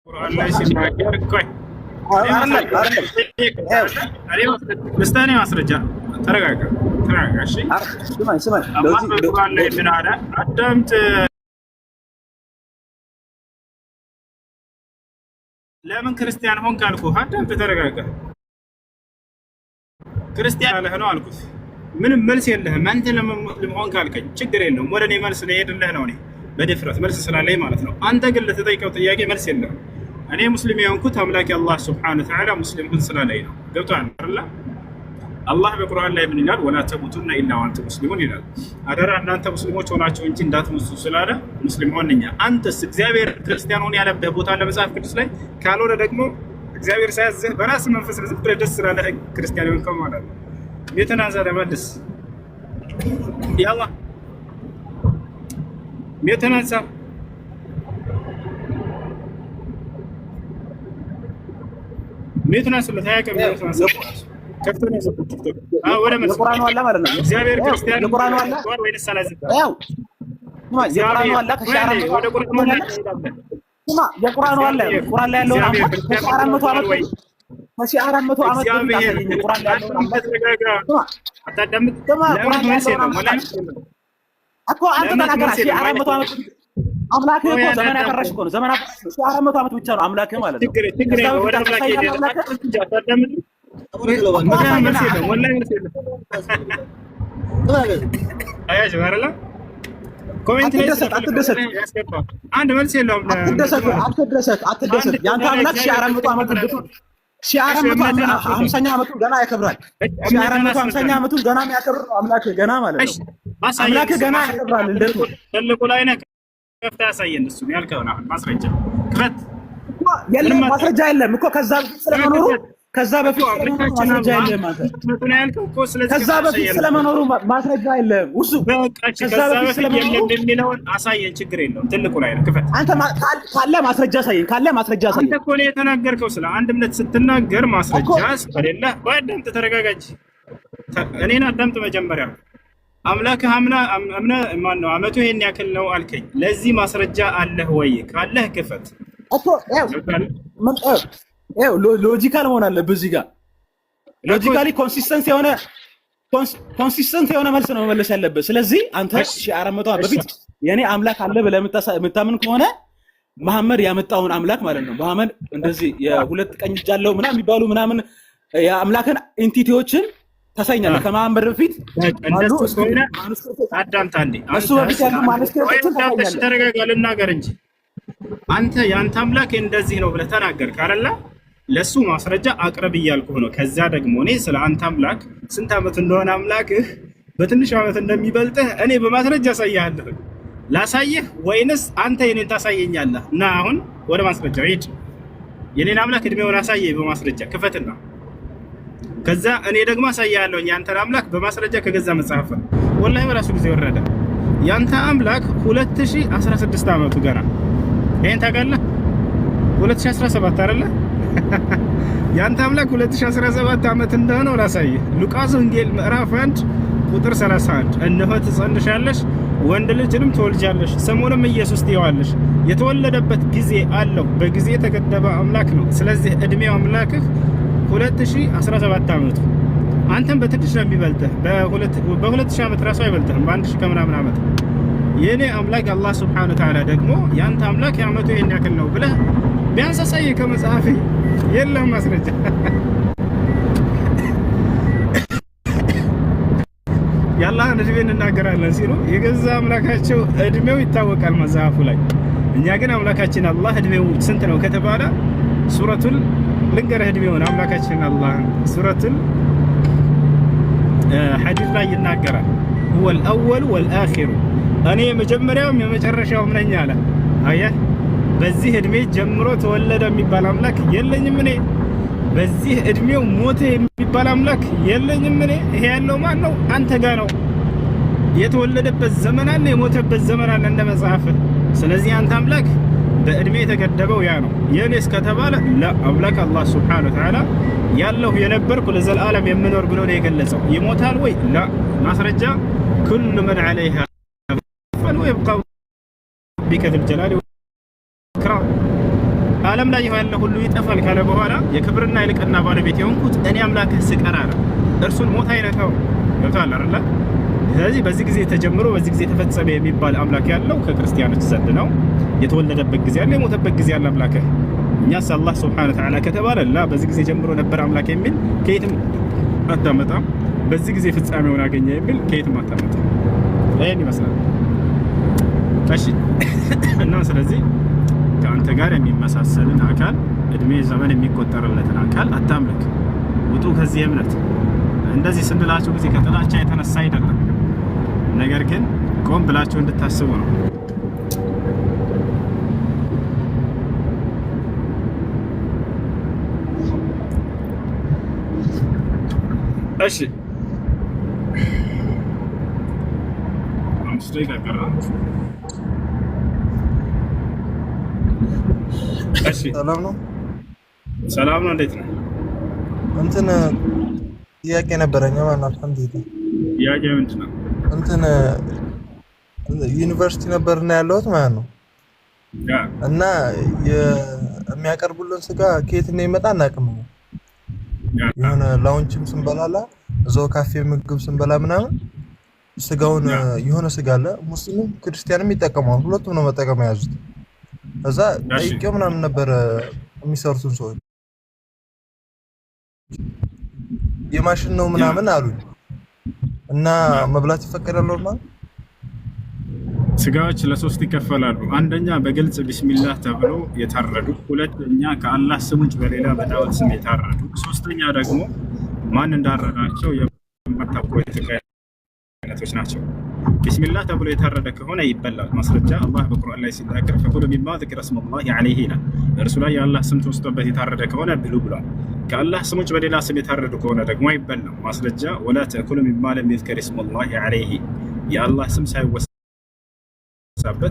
ቁርአን ላይ ሲናገር ቆይ ለስታኔ ማስረጃ ተረጋጋ። እሺ አላህ በቁርአን ላይ ምን አለ? አዳምጥ። ለምን ክርስቲያን ሆንክ አልኩህ። አዳምጥ፣ ተረጋጋ። ክርስቲያን አለህ ነው አልኩህ። ምንም መልስ የለህም። አንተ ለምን ካልከኝ ችግር የለውም። ወደ እኔ መልስ ልሄድልህ ነው። እኔ በድፍረት መልስ ስላለኝ ማለት ነው። አንተ ግን ለተጠይቀው ጥያቄ መልስ የለህም። እኔ ሙስሊም የሆንኩት አምላክ አላህ ሱብሓነሁ ወተዓላ ሙስሊም ሁን ስላለኝ ነው። ገብቶሃል አይደል? አላህ በቁርአን ላይ ምን ይላል? ወላ ተሙቱና ኢላ ወአንቱም ሙስሊሙን ይላል። አደራ እናንተ ሙስሊሞች ሆናችሁ እንጂ እንዳትሞቱ ስላለ ሙስሊም ሆነኛ። አንተስ እግዚአብሔር ክርስቲያን ሆነ ያለበት ቦታ ለመጽሐፍ ቅዱስ ላይ ካልሆነ ደግሞ እግዚአብሔር ሳያዝህ በራስ መንፈስ ዝም ብለህ ደስ ስላለህ ክርስቲያን ሆንክ ማለት ነው። የተናዛ ለማድረስ ያላ የተናዛ ሜትናስ ለታያቀ ሜትናስ ከፍተኛ ዘብጥ ወደ የቁርአኑ አለ ማለት ነው። እግዚአብሔር ክርስቲያን የቁርአኑ አለ ወይስ ሰላዝባ ያው የቁርአኑ አለ ከሻራም ወደ ቁርአኑ አለ የቁርአኑ አለ ቁርአን ላይ ያለው ከ400 ዓመት ከ400 ዓመት በፊት የቁርአን ላይ ያለው አታዳምጥ። ቁርአን ላይ እኮ አንተ ተናገር 400 ዓመት አምላክ እኮ ዘመን ያፈራሽ እኮ ነው። ዘመን 400 ዓመት ብቻ ነው አምላክ ማለት ነው። ትግሬ ወደ አምላክ ይደረግ አታዳምጥ። አያጅ ወራላ ኮሜንት ላይ አትደሰት። አንድ መልስ የለውም። አትደሰት። ያንተ አምላክ 400 ዓመት ብቻ 450ኛ ዓመቱን ገና ያከብራል። 450ኛ ዓመቱን ገና የሚያከብር አምላክ ገና ማለት ነው። አምላክ ገና ያከብራል። እንደቱ ትልቁ ላይ ነህ ከፍታ ያሳየን። እሱ ያልከውን አሁን ማስረጃ ክፈት። የለም ማስረጃ የለም እኮ ከዛ በፊት ስለመኖሩ ከዛ በፊት ማስረጃ የለም ማለት ከዛ በፊት ስለመኖሩ ማስረጃ የለም። እሱ ከዛ በፊት ስለመኖሩ የሚለውን አሳየን። ችግር የለውም። ትልቁ ላይ ነው ክፈት። አንተ ካለ ማስረጃ አሳየን። አንተ እኮ ነው የተናገርከው። ስለ አንድ እምነት ስትናገር ማስረጃ ስለሌለ አዳምጥ፣ ተረጋጋጅ። እኔን አዳምጥ መጀመሪያ። አምላክህ ማን ነው? አመቱ ይሄን ያክል ነው አልከኝ። ለዚህ ማስረጃ አለህ ወይ? ካለህ ክፈት እኮ ያው ሎጂካል መሆን አለብህ። እዚህ ጋር ሎጂካሊ ኮንሲስተንት የሆነ መልስ ነው መመለስ ያለብህ። ስለዚህ አንተ 400 ዓመት በፊት የኔ አምላክ አለ ብለህ የምታምን ከሆነ መሐመድ ያመጣውን አምላክ ማለት ነው። መሐመድ እንደዚህ የሁለት ቀኝ እጅ አለው ምናምን የሚባሉ ምናምን የአምላክን ኢንቲቲዎችን ታሳይኛለህ። ከመሐመድ በፊት አዳምጥ አንዴ። እሱ በፊት ያሉ ማኑስክሪፕቶችን ታሳይኛለህ። ተረጋጋ፣ ልናገር እንጂ አንተ ያንተ አምላክ እንደዚህ ነው ብለህ ተናገርክ አይደለ? ለሱ ማስረጃ አቅርብ እያልኩህ ነው። ከዛ ደግሞ እኔ ስለ አንተ አምላክ ስንት ዓመት እንደሆነ አምላክህ በትንሽ ዓመት እንደሚበልጥህ እኔ በማስረጃ አሳይሃለሁ። ላሳይህ ወይንስ አንተ የኔን ታሳየኛለህ? እና አሁን ወደ ማስረጃው ሂድ። የኔን አምላክ እድሜውን አሳየኝ በማስረጃ ክፈትና፣ ከዛ እኔ ደግሞ አሳይሃለሁ ያንተን አምላክ በማስረጃ ከገዛ መጽሐፍ። ወላሂ በራሱ ጊዜ ወረደ። ያንተ አምላክ 2016 ዓመቱ ገና ይሄን ታውቃለህ? 2017 አይደለ? ያንተ አምላክ 2017 ዓመት እንደሆነ ላሳይህ። ሉቃስ ወንጌል ምዕራፍ 1 ቁጥር 31 እነሆ ትጸንሻለሽ፣ ወንድ ልጅንም ትወልጃለሽ፣ ስሙንም ኢየሱስ ትይዋለሽ። የተወለደበት ጊዜ አለው፣ በጊዜ የተገደበ አምላክ ነው። ስለዚህ እድሜው አምላክህ 2017 ዓመቱ አንተም በትንሽ ነው የሚበልጥህ። በ2000 ዓመት ራሱ አይበልጥህም፣ በ1000 ከምናምን ዓመት። የኔ አምላክ አላህ ሱብሓነሁ ወተዓላ ደግሞ ያንተ አምላክ የዓመቱ ይሄን ያክል ነው ብለህ ቢያንስ አሳየህ ከመጽሐፍ። የለም ማስረጃ። የአላህን እድሜ እንናገራለን ሲሉ የገዛ አምላካቸው እድሜው ይታወቃል መጽሐፉ ላይ። እኛ ግን አምላካችን አላህ እድሜው ስንት ነው ከተባለ ሱረቱል ልንገርህ እድሜውን አምላካችን አላህ ሱረቱል ሐዲስ ላይ ይናገራል። ሁወል አወል ወልአኺሩ እኔ የመጀመሪያውም የመጨረሻውም ነኝ አለ። አየህ፣ በዚህ እድሜ ጀምሮ ተወለደ የሚባል አምላክ የለኝም እኔ። በዚህ እድሜው ሞተ የሚባል አምላክ የለኝም እኔ። ይሄ ያለው ማን ነው? አንተ ጋር ነው። የተወለደበት ዘመን አለ፣ የሞተበት ዘመን አለ እንደ መጽሐፍ። ስለዚህ አንተ አምላክ በእድሜ የተገደበው ያ ነው። የኔስ ከተባለ ለአምላክ አላህ ሱብሓነሁ ወተዓላ ያለው የነበርኩ ለዘላለም የምኖር ብሎ ነው የገለጸው። ይሞታል ወይ? ላ ማስረጃ ኩሉ መን ዐለይሃ ፈን ወይብቃ ቢከ ዘል ጀላሊ ወልኢክራም በዓለም ላይ ያለ ሁሉ ይጠፋል ካለ በኋላ የክብርና የልቅና ባለቤት የሆንኩት እኔ አምላክህ ስቀር አለ። እርሱን ሞት አይነካው። ገብቶሃል አይደል? ስለዚህ በዚህ ጊዜ ተጀምሮ በዚህ ጊዜ ተፈጸመ የሚባል አምላክ ያለው ከክርስቲያኖች ዘንድ ነው። የተወለደበት ጊዜ አለ፣ የሞተበት ጊዜ አለ አምላክህ። እኛስ አላህ ሱብሓነሁ ወተዓላ ከተባለ ላ በዚህ ጊዜ ጀምሮ ነበር አምላክ የሚል ከየትም አታመጣም። በዚህ ጊዜ ፍጻሜውን አገኘ የሚል ከየትም አታመጣም። ይሄን ይመስላል። እሺ እና ስለዚህ ከአንተ ጋር የሚመሳሰልን አካል እድሜ ዘመን የሚቆጠርለትን አካል አታምልክ። ውጡ ከዚህ እምነት። እንደዚህ ስንላችሁ ጊዜ ከጥላቻ የተነሳ አይደለም፣ ነገር ግን ቆም ብላችሁ እንድታስቡ ነው። እሺ አምስት ደቂቃ ቀረን። እሺ ሰላም ነው። ሰላም ነው። እንዴት ነው? እንትን ጥያቄ ነበረኝ። ማን አልሐምዱሊላህ። ጥያቄ ምንድን ነው? እንትን ዩኒቨርሲቲ ነበርና ያለሁት ማለት ነው። እና የሚያቀርቡልን ስጋ ከየት እንደሚመጣ አናውቅም። የሆነ ላውንችም ስንበላላ እዛው ካፌ ምግብ ስንበላ ምናምን ስጋውን የሆነ ስጋ አለ ሙስሊም ክርስቲያንም ይጠቀማሉ። ሁለቱም ነው መጠቀም የያዙት። እዛ ጠይቄው ምናምን ነበር የሚሰሩትን ሰዎች የማሽን ነው ምናምን አሉኝ። እና መብላት ይፈቀዳል ማለት ስጋዎች ለሶስት ይከፈላሉ። አንደኛ በግልጽ ቢስሚላህ ተብሎ የታረዱ፣ ሁለተኛ ከአላህ ስም ውጭ በሌላ በጣዖት ስም የታረዱ፣ ሶስተኛ ደግሞ ማን እንዳረዳቸው የማታውቁ አይነቶች ናቸው። ቢስሚላህ ተብሎ የታረደ ከሆነ ይበላል። ማስረጃ አላህ በቁርአን ላይ ሲናገር ፈኩሉ ሚማ ዚክረ ስሙላሂ ዐለይሂ ይላል። እርሱ ላይ የአላህ ስም ተወስቶበት የታረደ ከሆነ ብሉ ብሏል። ከአላህ ስም ውጭ በሌላ ስም የታረዱ ከሆነ ደግሞ አይበላም። ማስረጃ ወላ ተእኩሉ ሚማ ለም ዩዝከር ስሙላሂ ዐለይሂ፣ የአላህ ስም ሳይወሳበት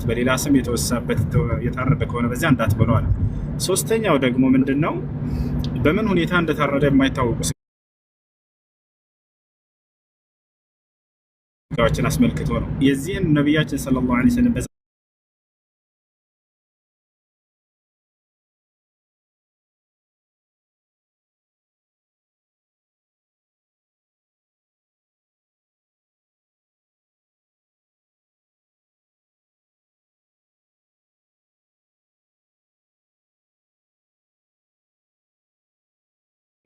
በሌላ ስም የተወሳበት የታረደ ከሆነ በዚያ እንዳትበሏል። ሶስተኛው ደግሞ ምንድነው? በምን ሁኔታ እንደታረደ የማይታወቁ ስጋዎችን አስመልክቶ ነው። የዚህን ነቢያችን ሰለላሁ ዐለይሂ ወሰለም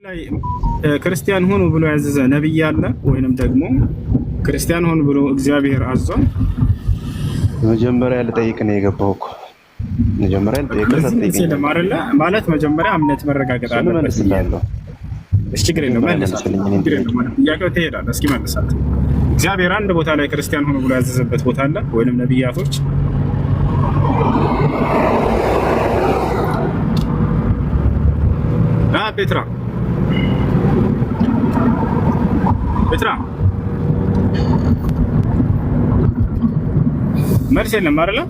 ላይ ክርስቲያን ሆኑ ብሎ ያዘዘ ነብይ አለ ወይንም ደግሞ ክርስቲያን ሆኑ ብሎ እግዚአብሔር አዟል? መጀመሪያ ልጠይቅ ነው የገባው እኮ መጀመሪያ ልጠይቅ ማለት መጀመሪያ እምነት መረጋገጥ አለበት። እሺ ችግር የለውም ጥያቄው ትሄዳለህ። እስኪ መልሳት። እግዚአብሔር አንድ ቦታ ላይ ክርስቲያን ሆኑ ብሎ ያዘዘበት ቦታ አለ ወይንም ነብያቶች? ፔትራ መልስ የለም አይደለ?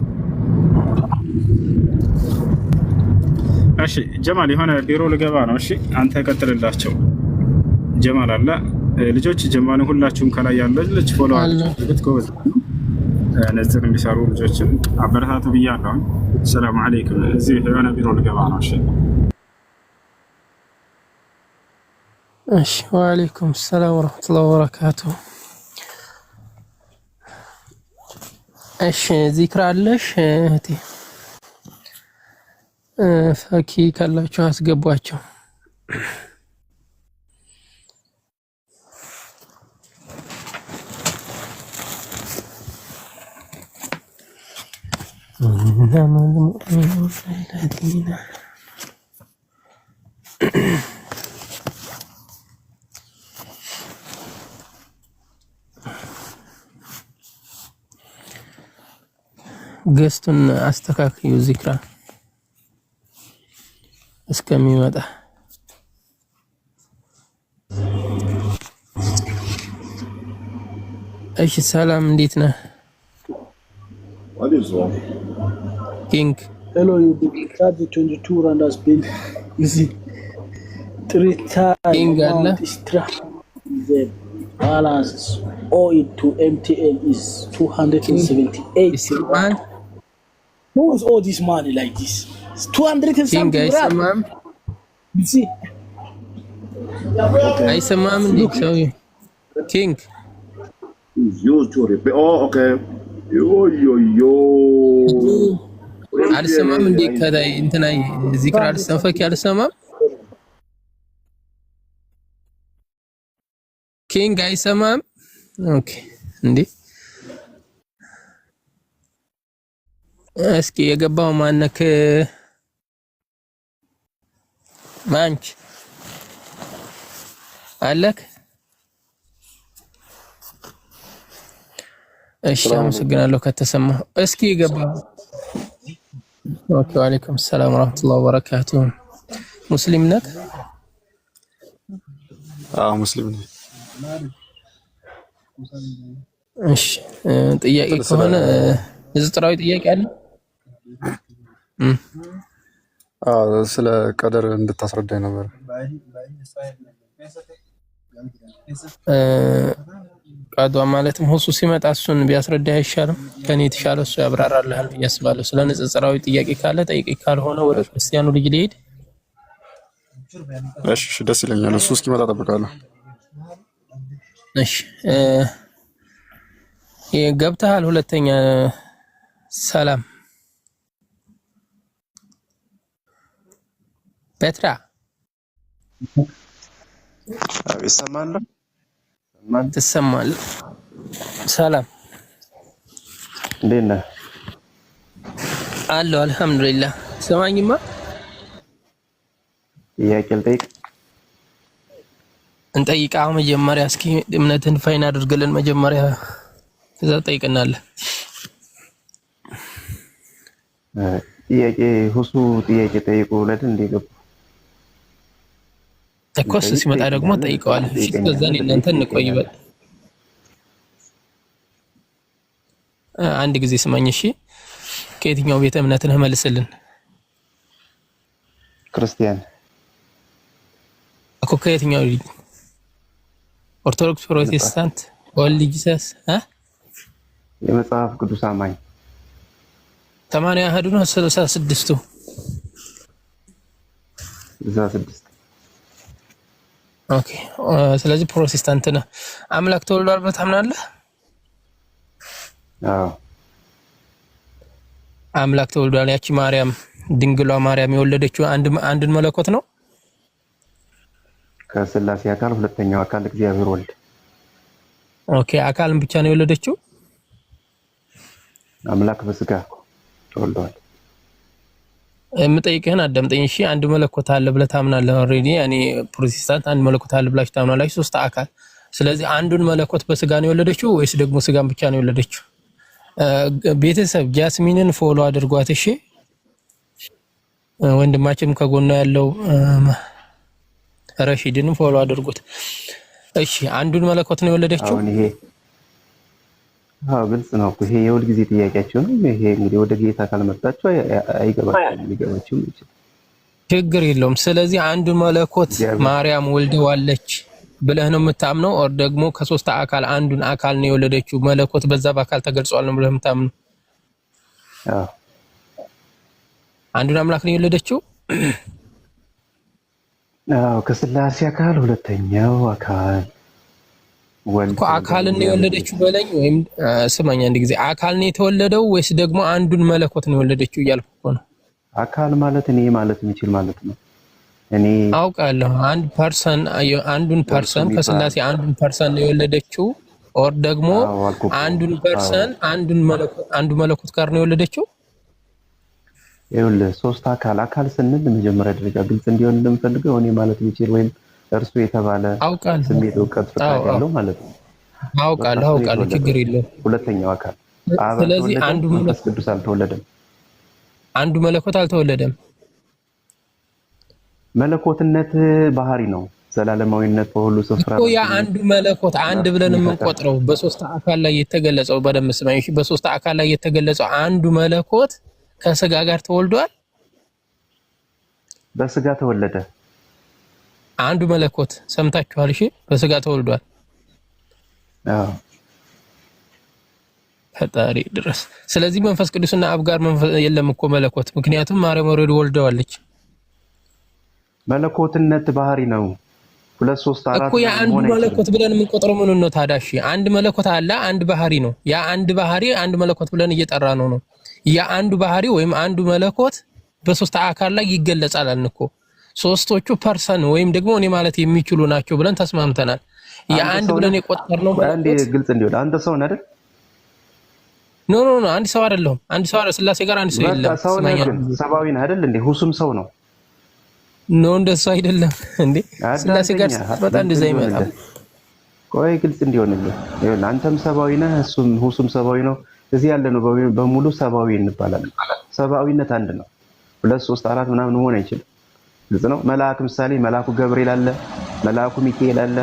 እሺ ጀማል የሆነ ቢሮ ልገባ ነው። እሺ አንተ ቀጥልላቸው። ጀማል አለ ልጆች ጀማል ሁላችሁም ከላይ ያለው ልጅ ፎሎ አድርጉት። ጎበዝ ነዝር የሚሰሩ ልጆችን አበረታቱ ብያለሁ። ሰላም አለይኩም። እዚህ የሆነ ቢሮ ልገባ ነው። እሺ ወአለይኩም ሰላም ወራህመቱላሂ ወበረካቱሁ። እሺ ዚክር አለሽ እህቴ? ፈኪ ካላችሁ አስገቧቸው። ገስቱን አስተካክዩ ዚክራ እስከሚመጣ። እሺ ሰላም እንዴት ነህ ኪንግ? Hello, you start the 22 round has been easy. 3 times the balance owed to MTN is 278. Man, Who is all this money like this? 200 and ኪንግ something rand. አይሰማም You see? አይሰማም እንዴ ሰውዬ? ኪንግ Oh, okay. Yo. አልሰማም እንዴ? ከላይ እንትና ዚክር አልሰማም አልሰማም። ኪንግ አይሰማም። ኦኬ እንዴ እስኪ የገባው ማነክ ማንች አለክ? እሺ አመሰግናለሁ ከተሰማው። እስኪ የገባው ኦኬ። ወአለይኩም ሰላም ወራህመቱላሂ ወበረካቱሁ። ሙስሊም ነህ? ሙስሊም ነኝ። እሺ ጥያቄ ከሆነ ንጽጽራዊ ጥያቄ አለ? ስለ ቀደር እንድታስረዳኝ ነበር። ቀዷ ማለትም ሁሱ ሲመጣ እሱን ቢያስረዳ አይሻልም? ከኔ የተሻለ እሱ ያብራራልሃል ብዬ አስባለሁ። ስለ ንጽጽራዊ ጥያቄ ካለ ጠይቄ፣ ካልሆነ ወደ ክርስቲያኑ ልጅ ልሄድ። እሺ ደስ ይለኛል። እሱ እስኪመጣ እጠብቃለሁ። እሺ ገብተሃል? ሁለተኛ ሰላም ፔትራ ይሰማል? ትሰማለህ? ሰላም እንዴት ነህ? አለሁ አልሐምዱሊላህ። ሰማኝማ። ጥያቄ ልጠይቅ? እንጠይቃው መጀመሪያ እስኪ እምነትን ፋይን አድርግልን መጀመሪያ፣ ከዛ ጠይቅናለህ። ጥያቄ ሁሱ ጥያቄ ጠይቁ ለድ እንደገቡ ተኮስ ሲመጣ ደግሞ ጠይቀዋለህ። እሺ ከዛ እናንተ እንቆይ በል። አንድ ጊዜ ስማኝ እሺ። ከየትኛው ቤተ እምነት ነህ? መልስልን። ክርስቲያን እኮ ከየትኛው? ኦርቶዶክስ፣ ፕሮቴስታንት፣ ኦንሊ ጂሰስ? የመጽሐፍ ቅዱስ አማኝ። 80 አህዱ ነው 36ቱ? 66። ኦኬ ስለዚህ ፕሮቴስታንት ነህ። አምላክ ተወልዷል ብለህ ታምናለህ? አዎ አምላክ ተወልዷል። ያቺ ማርያም ድንግሏ ማርያም የወለደችው አንድን መለኮት ነው? ከስላሴ አካል ሁለተኛው አካል እግዚአብሔር ወልድ። ኦኬ አካልን ብቻ ነው የወለደችው? አምላክ በስጋ ተወልዷል። የምጠይቅህን አዳምጠኝ እሺ። አንድ መለኮት አለ ብለህ ታምናለህ? ኦሬዲ እኔ ፕሮቴስታንት አንድ መለኮት አለ ብላችሁ ታምናላችሁ፣ ሶስት አካል። ስለዚህ አንዱን መለኮት በስጋ ነው የወለደችው ወይስ ደግሞ ስጋን ብቻ ነው የወለደችው? ቤተሰብ ጃስሚንን ፎሎ አድርጓት እሺ። ወንድማችንም ከጎኗ ያለው ረሺድንም ፎሎ አድርጉት እሺ። አንዱን መለኮት ነው የወለደችው? አሁን ይሄ ግልጽ ነው። ይሄ የሁል ጊዜ ጥያቄያቸው ነው። ይሄ እንግዲህ ወደ ጌታ ካልመጣችሁ አይገባችሁም፣ ሊገባችሁም ይችላል። ችግር የለውም። ስለዚህ አንዱን መለኮት ማርያም ወልደዋለች ብለህ ነው የምታምነው? ኦር ደግሞ ከሶስት አካል አንዱን አካል ነው የወለደችው መለኮት በዛ በአካል ተገልጿል ነው ብለህ የምታምነው? አዎ አንዱን አምላክ ነው የወለደችው? አዎ ከስላሴ አካል ሁለተኛው አካል ወልድ እኮ አካልን ነው የወለደችው በለኝ። ወይም ስማኝ አንድ ጊዜ አካል ነው የተወለደው ወይስ ደግሞ አንዱን መለኮት ነው የወለደችው እያልኩ እኮ ነው። አካል ማለት እኔ ማለት የሚችል ማለት ነው። እኔ አውቃለሁ አንዱን ፐርሰን ከስላሴ አንዱን ፐርሰን ነው የወለደችው፣ ኦር ደግሞ አንዱን ፐርሰን አንዱ መለኮት ጋር ነው የወለደችው። ይኸውልህ ሶስት አካል ስንል መጀመሪያ ደረጃ ግልጽ እንዲሆን እንደምፈልገው እኔ ማለት የሚችል ወይም እርሱ የተባለ ስሜት፣ እውቀት፣ ፍቃድ ያለው ማለት ነው። አውቃለሁ ችግር የለውም። ሁለተኛው አካል ስለዚህ አንዱ መንፈስ ቅዱስ አልተወለደም። አንዱ መለኮት አልተወለደም። መለኮትነት ባህሪ ነው። ዘላለማዊነት በሁሉ ስፍራ እኮ ያ አንዱ መለኮት አንድ ብለን የምንቆጥረው በሶስት አካል ላይ የተገለጸው በደምብ ስማኝ እሺ። በሶስት አካል ላይ የተገለጸው አንዱ መለኮት ከስጋ ጋር ተወልዷል? በስጋ ተወለደ። አንዱ መለኮት ሰምታችኋል? እሺ በስጋ ተወልዷል። አዎ ፈጣሪ ድረስ። ስለዚህ መንፈስ ቅዱስና አብ ጋር የለም እኮ መለኮት፣ ምክንያቱም ማርያም ወረድ ወልደዋለች። መለኮትነት ባህሪ ነው። 2 3 4 እኮ የአንዱ መለኮት ብለን የምንቆጥረው ምን ነው ታዲያ? እሺ አንድ መለኮት አለ፣ አንድ ባህሪ ነው። ያ አንድ ባህሪ አንድ መለኮት ብለን እየጠራ ነው። ያ አንዱ ባህሪ ወይም አንዱ መለኮት በሶስት አካል ላይ ይገለጻል አልን እኮ። ሶስቶቹ ፐርሰን ወይም ደግሞ እኔ ማለት የሚችሉ ናቸው ብለን ተስማምተናል። ያ አንድ ብለን የቆጠርነው አንዴ ግልጽ እንዲሆን አንተ ሰው ነህ አይደል? ኖ አንድ ሰው አይደለም። አንድ ሰው አይደለም። ስላሴ ጋር አንድ ሰው የለም። ሰብአዊ ነህ አይደል እንዴ? ሁሱም ሰው ነው። ኖ እንደሱ አይደለም እንዴ? ስላሴ ጋር በጣም እንደዛ ይመጣል። ቆይ ግልጽ እንዲሆንልህ ይኸውልህ፣ አንተም ሰብአዊ ነህ፣ እሱም ሁሱም ሰብአዊ ነው። እዚህ ያለ ነው በሙሉ ሰብአዊ እንባላለን። ሰብአዊነት አንድ ነው። 2 3 4 ምናምን መሆን አይችልም። ግልጽ ነው። መልአክ ምሳሌ መልአኩ ገብርኤል አለ፣ መልአኩ ሚካኤል አለ።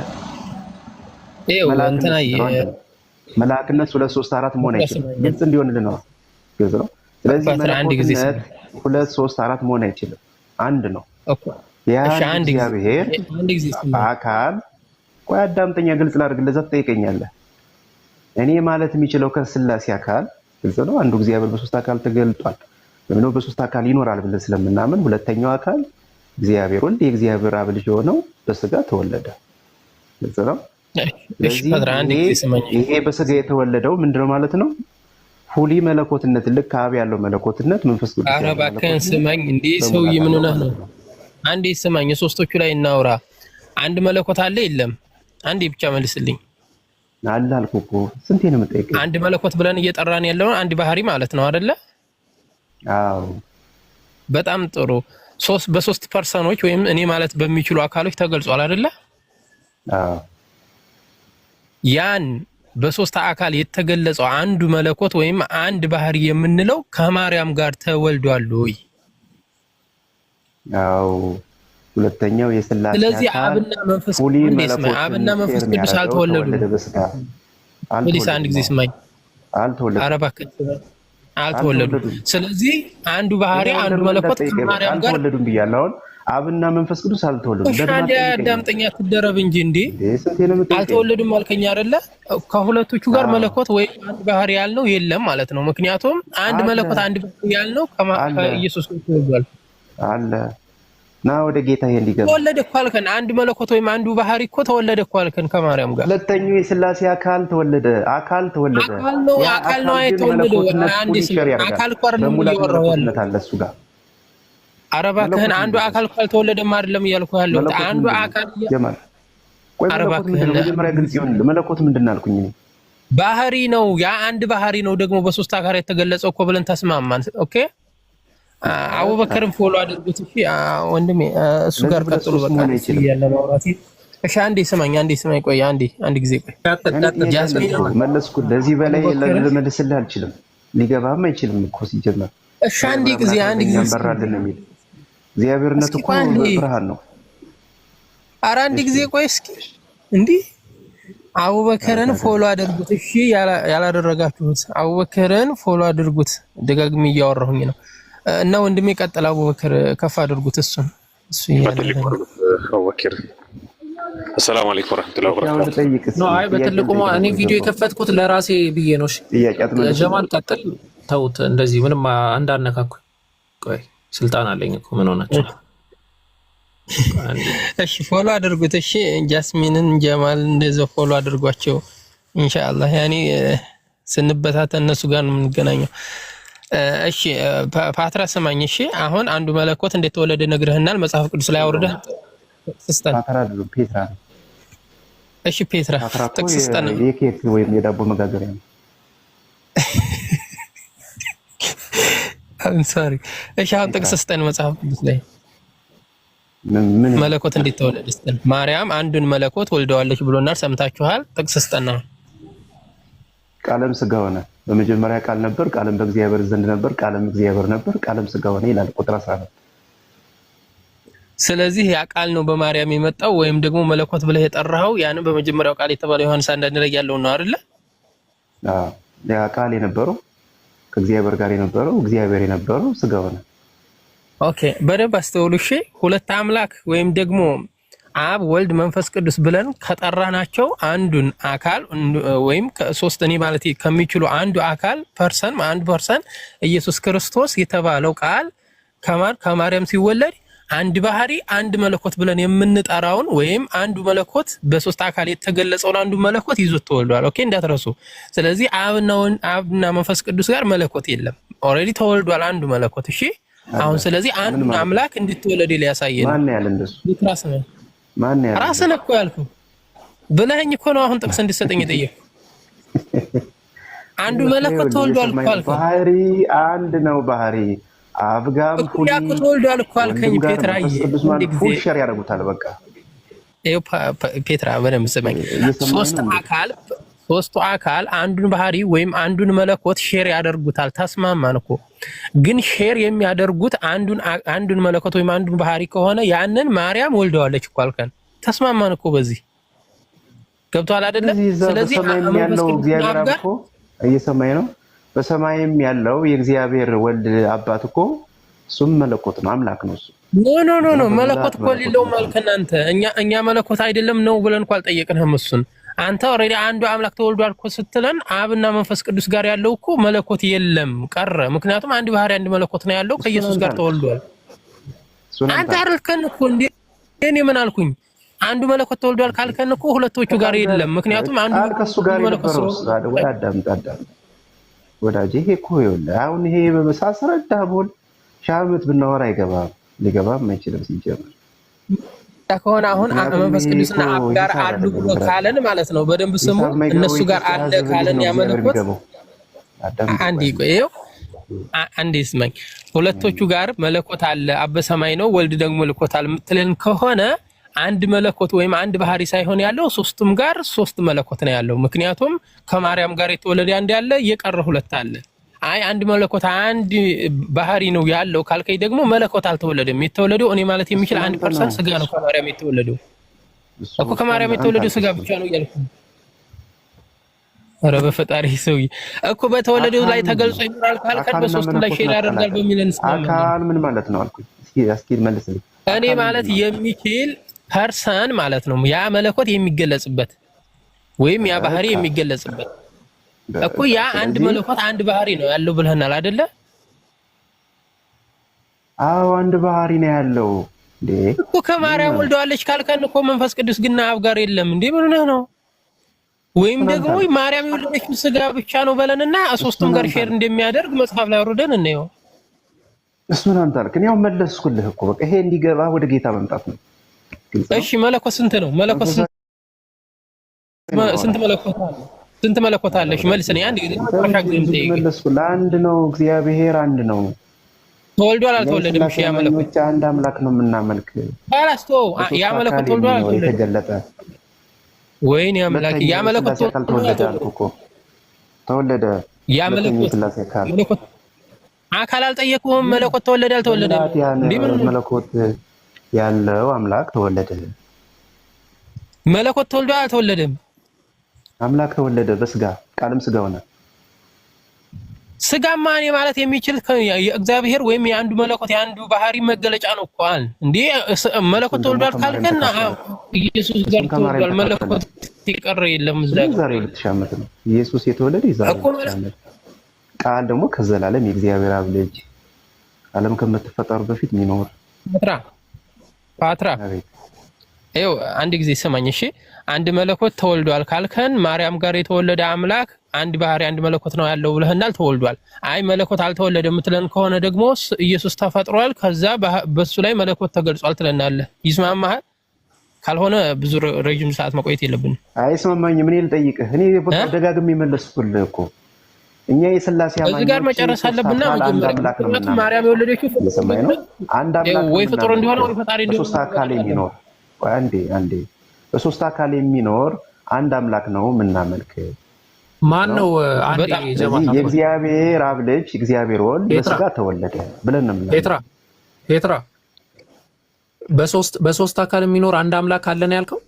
መልአክነት 2 3 4 መሆን አይችልም። ግልጽ እንዲሆንልህ ነው። ግልጽ ነው። ስለዚህ መልአክነት 2 3 4 መሆን አይችልም። አንድ ነው። አንድ እግዚአብሔር አካል። ቆይ አዳምጠኛ፣ ግልጽ ላድርግልህ። ለዛ ትጠይቀኛለህ። እኔ ማለት የሚችለው ከስላሴ አካል ግልጽ ነው። አንዱ እግዚአብሔር በሶስት አካል ተገልጧል ወይም ነው በሶስት አካል ይኖራል ብለን ስለምናምን ሁለተኛው አካል እግዚአብሔር ወልድ የእግዚአብሔር አብ ልጅ ሆነው በስጋ ተወለደ። ግልጽ ነው። ይሄ በስጋ የተወለደው ምንድነው ማለት ነው? ሁሊ መለኮትነት፣ ልክ አብ ያለው መለኮትነት መንፈስ ቅዱስ። ኧረ እባክህን ስማኝ እንዴ ሰውዬ፣ ምን ሆነህ ነው? አንዴ ስማኝ፣ የሶስቶቹ ላይ እናውራ። አንድ መለኮት አለ የለም? አንዴ ብቻ መልስልኝ። አለ አልኩህ እኮ ስንቴ ነው የምጠይቀኝ? አንድ መለኮት ብለን እየጠራን ያለው አንድ ባህሪ ማለት ነው አይደለ? አዎ በጣም ጥሩ። በሶስት ፐርሰኖች ወይም እኔ ማለት በሚችሉ አካሎች ተገልጿል አይደለ? አዎ ያን በሶስት አካል የተገለጸው አንዱ መለኮት ወይም አንድ ባህሪ የምንለው ከማርያም ጋር ተወልዷል ወይ? አዎ ሁለተኛው የስላሴ አካል። ስለዚህ አብና መንፈስ ቅዱስ አልተወለዱም። ፕሊስ አንድ ጊዜ ስማኝ። አልተወለዱም። ኧረ እባክህ አልተወለዱም። ስለዚህ አንዱ ባህሪ አንዱ መለኮት ከማርያም ጋር አልተወለዱም ብያለሁ። አሁን አብና መንፈስ ቅዱስ አልተወለዱም። አንዴ አዳምጠኛ ትደረብ እንጂ እንዴ አልተወለዱም አልከኝ አይደለ? ከሁለቶቹ ጋር መለኮት ወይ አንድ ባህሪ ያልነው የለም ማለት ነው። ምክንያቱም አንድ መለኮት አንድ ባህሪ ያልነው ከኢየሱስ ተወልዷል አለ። ና ወደ ጌታ ይሄ እንዲገባ ተወለደ እኮ አልከን። አንድ መለኮት ወይም አንዱ ባህሪ እኮ ተወለደ እኮ አልከን ከማርያም ጋር። ሁለተኛው የስላሴ አካል ተወለደ። አካል ተወለደ። አካል ነው የተወለደው። አንድ አካል እኮ አይደለም እያወራሁ ያለው አለ እሱ ጋር። ኧረ እባክህን አንዱ አካል እኮ አልተወለደም አይደለም እያልኩ ያለው አንዱ አካል ጀማል። ቆይ መጀመሪያ ግልጽ ይሁን። መለኮት ምንድን ነው አልኩኝ? ባህሪ ነው። ያ አንድ ባህሪ ነው ደግሞ በሶስት አካል የተገለጸው እኮ ብለን ተስማማን። ኦኬ አቡበከርን ፎሎ አድርጉት። እሺ ወንድሜ እሱ ጋር ቀጥሉ። በቃ ያለ ማውራት። እሺ አንዴ ስማኝ። ቆይ አንድ ጊዜ ቆይ። ጃስሚን መለስኩ። ለዚህ በላይ ልመልስልህ አልችልም። ሊገባም አይችልም እኮ ሲጀመር። እሺ አንድ ጊዜ ያንበራልን ነው የሚል እግዚአብሔርነት እኮ ብርሃን ነው። ኧረ አንድ ጊዜ ቆይ እስኪ። እንዲህ አቡበከርን ፎሎ አድርጉት። እሺ ያላደረጋችሁት አቡበከርን ፎሎ አድርጉት። ደጋግሜ እያወራሁኝ ነው። እና ወንድሜ ቀጥል። አቡበከር ከፍ አድርጉት። እሱ አቡበከር አሰላሙ አለይኩም ወራህመቱላሂ ወበረካቱ። አይ በትልቁ እኔ ቪዲዮ የከፈትኩት ለራሴ ብዬ ነው። እሺ ጀማል ቀጥል። ተውት እንደዚህ ምንም እንዳነካኩ። ቆይ ስልጣን አለኝ እኮ ምን ሆናችሁ? እሺ ፎሎ አድርጉት። እሺ ጃስሚንን ጀማል እንደዛው ፎሎ አድርጓቸው ኢንሻአላህ። ያኔ ስንበታተን እነሱ ጋር ነው የምንገናኘው። እሺ ፓትራ ስማኝ። እሺ አሁን አንዱ መለኮት እንዴት ተወለደ ነግረህናል። መጽሐፍ ቅዱስ ላይ አውርደህ ጥቅስ ፓትራ አይደለም ፔትራ ነው። እሺ ፔትራ ጥቅስ ስጠን። የኬክ ወይም የዳቦ መጋገሪያ ነው። I'm sorry። እሺ አሁን ጥቅስ ስጠን መጽሐፍ ቅዱስ ላይ መለኮት እንዴት ተወለደ ስጠን። ማርያም አንዱን መለኮት ወልደዋለች ብሎናል፣ ሰምታችኋል። ጥቅስ ስጠን ነው። ቃለም ስጋ ሆነ፣ በመጀመሪያ ቃል ነበር፣ ቃለም በእግዚአብሔር ዘንድ ነበር፣ ቃለም እግዚአብሔር ነበር፣ ቃለም ስጋ ሆነ ይላል ቁጥር 14። ስለዚህ ያ ቃል ነው በማርያም የመጣው ወይም ደግሞ መለኮት ብለህ የጠራኸው ያንን በመጀመሪያው ቃል የተባለው ዮሐንስ 1 ላይ ያለው ነው አይደለ? አዎ ያ ቃል የነበረው ከእግዚአብሔር ጋር የነበረው እግዚአብሔር የነበረው ስጋ ሆነ። ኦኬ በደንብ አስተውሉ። እሺ ሁለት አምላክ ወይም ደግሞ አብ ወልድ መንፈስ ቅዱስ ብለን ከጠራናቸው አንዱን አካል ወይም ሶስት እኔ ማለት ከሚችሉ አንዱ አካል አንዱ ፐርሰን ኢየሱስ ክርስቶስ የተባለው ቃል ከማርያም ሲወለድ አንድ ባህሪ አንድ መለኮት ብለን የምንጠራውን ወይም አንዱ መለኮት በሶስት አካል የተገለጸውን አንዱ መለኮት ይዞት ተወልዷል። ኦኬ እንዳትረሱ። ስለዚህ አብና መንፈስ ቅዱስ ጋር መለኮት የለም። ኦልሬዲ ተወልዷል አንዱ መለኮት። እሺ አሁን ስለዚህ አንዱ አምላክ እንድትወለድ ሊያሳየን ማን ያለ እንደሱ ማን ያለ ራስን እኮ ያልኩ ብለኸኝ እኮ ነው አሁን ጥቅስ እንድትሰጠኝ የጠየቅኩ። አንዱ መለኮት ተወልዷል እኮ አልኩ። ባህሪ አንድ ነው። ባህሪ አብጋም ሁሉ ያው ተወልዷል እኮ አልከኝ ፔትራዬ። ፉል ሼር ያደርጉታል። በቃ ይኸው ፔትራ በደምብ ስመኝ። ሶስቱ አካል አንዱን ባህሪ ወይም አንዱን መለኮት ሼር ያደርጉታል። ተስማማን እኮ። ግን ሼር የሚያደርጉት አንዱን መለኮት ወይም አንዱን ባህሪ ከሆነ ያንን ማርያም ወልደዋለች እኮ አልከን። ተስማማን እኮ በዚህ ገብቷል አይደለ? ስለዚህ ያለው እግዚአብሔር እኮ እየሰማኝ ነው። በሰማይም ያለው የእግዚአብሔር ወልድ አባት እኮ እሱም መለኮት ነው፣ አምላክ ነው እሱ። ኖ መለኮት እኮ ሌለው ማልከን አንተ እኛ መለኮት አይደለም ነው ብለን እኮ አልጠየቅንህም እሱን። አንተ ኦሬዲ አንዱ አምላክ ተወልዷል እኮ ስትለን አብና መንፈስ ቅዱስ ጋር ያለው እኮ መለኮት የለም ቀረ። ምክንያቱም አንድ ባህሪ አንድ መለኮት ነው ያለው ከኢየሱስ ጋር ተወልዷል። አንተ አልከን እኮ እንዴ እኔ ምን አልኩኝ? አንዱ መለኮት ተወልዷል ካልከን እኮ ሁለቶቹ ጋር የለም። ምክንያቱም አንዱ ከሱ ጋር የነበረው ወይ አዳምጣዳ ወዳጄ፣ ይሄ እኮ ይኸውልህ አሁን ይሄ በመሳሰረዳ ቦል ሻምት ብናወራ አይገባም፣ ሊገባም አይችልም ሲጀምር ከሆነ አሁን መንፈስ ቅዱስና አብ ጋር አሉ ብሎ ካለን ማለት ነው። በደንብ ስሙ። እነሱ ጋር አለ ካለን ያመለኮት አንዴ ቆየው አንዴ ስማኝ። ሁለቶቹ ጋር መለኮት አለ፣ አብ በሰማይ ነው፣ ወልድ ደግሞ ልኮታል ምትለን ከሆነ አንድ መለኮት ወይም አንድ ባህሪ ሳይሆን ያለው ሶስቱም ጋር ሶስት መለኮት ነው ያለው። ምክንያቱም ከማርያም ጋር የተወለደ አንድ ያለ የቀረ ሁለት አለ። አይ አንድ መለኮት አንድ ባህሪ ነው ያለው ካልከኝ ደግሞ መለኮት አልተወለደም። የተወለደው እኔ ማለት የሚችል አንድ ፐርሰንት ስጋ ነው ከማርያም የተወለደው እኮ። ከማርያም የተወለደው ስጋ ብቻ ነው እያልኩ። ኧረ በፈጣሪ ሰውዬ እኮ በተወለደው ላይ ተገልጾ ይኖራል ካልከን በሶስቱም ላይ ሼር ያደርጋል በሚለን አካል ምን ማለት ነው አልኩኝ። እስኪ መልስልኝ። እኔ ማለት የሚችል ፐርሰን ማለት ነው ያ መለኮት የሚገለጽበት ወይም ያ ባህሪ የሚገለጽበት እኮ ያ አንድ መለኮት አንድ ባህሪ ነው ያለው ብለናል አይደለ? አዎ አንድ ባህሪ ነው ያለው እንዴ እኮ። ከማርያም ወልደዋለች ካልከን እኮ መንፈስ ቅዱስ ግን አብ ጋር የለም እንዴ? ምን ነው? ወይም ደግሞ ማርያም የወለደችው ስጋ ብቻ ነው በለንና ሶስቱም ጋር ሼር እንደሚያደርግ መጽሐፍ ላይ አውርደን እንየው። እሱን አንተ አልክ። እኔ ያው መለስኩልህ እኮ በቃ ይሄ እንዲገባ ወደ ጌታ መምጣት ነው። እሺ መለኮት ስንት ነው? መለኮት ስንት መለኮት አለ? ስንት መለኮት አለሽ? መልስ ነው። አንድ ጊዜ መለስኩልህ። አንድ ነው፣ እግዚአብሔር አንድ ነው። ተወልዷል አልተወለደም? እሺ ያ መለኮት አንድ አምላክ ነው የምናመልክ። አላስቶ ያ መለኮት ተወልዷል አልተወለደም? ተገለጠ ወይኔ አምላክ ያ መለኮት ተወለደ አልኩ እኮ ተወለደ። ያ መለኮት አካል አልጠየቁህም? መለኮት ተወለደ አልተወለደም? እንዴ መለኮት ያለው አምላክ ተወለደ። መለኮት ተወልዷል አልተወለደም? አምላክ ተወለደ በስጋ ቃልም ስጋ ሆነ። ስጋማ እኔ ማለት የሚችል የእግዚአብሔር ወይም የአንዱ መለኮት የአንዱ ባህሪ መገለጫ ነው እኮ አለ እንዴ። መለኮት ተወልዷል ካልከና ኢየሱስ ጋር ተወልዷል። መለኮት ይቀር የለም እዛ ዛሬ 2000 ዓመት ነው ኢየሱስ የተወለደ ይዛል። ቃል ደግሞ ከዘላለም የእግዚአብሔር አብ ልጅ ዓለም ከመተፈጠሩ በፊት የሚኖር ፓትራ ይኸው አንድ ጊዜ ሰማኝ። እሺ አንድ መለኮት ተወልዷል ካልከን ማርያም ጋር የተወለደ አምላክ አንድ ባህሪ አንድ መለኮት ነው ያለው ብለህናል። ተወልዷል። አይ መለኮት አልተወለደም የምትለን ከሆነ ደግሞ ኢየሱስ ተፈጥሯል፣ ከዛ በሱ ላይ መለኮት ተገልጿል ትለናለህ። ይስማማሃል? ካልሆነ ብዙ ረጅም ሰዓት መቆየት የለብንም። አይስማማኝም። እኔ ልጠይቅህ። እኔ ደጋግሜ መለስኩልህ እኮ እኛ የሥላሴ አማኞች እዚህ ጋር መጨረስ አለብንና መጀመሪያ ማርያም የወለደችው አንድ አምላክ ወይ ፍጡር እንደሆነ ወይ ፈጣሪ እንደሆነ በሶስት አካል የሚኖር አንዴ በሶስት አካል የሚኖር አንድ አምላክ ነው የምናመልክ። ማን ነው? አንዴ ጀማዓ የእግዚአብሔር አብ ልጅ እግዚአብሔር ወልድ በስጋ ተወለደ ብለን ነው የምናመልክ። ፔትራ በሶስት አካል የሚኖር አንድ አምላክ አለ ነው ያልከው?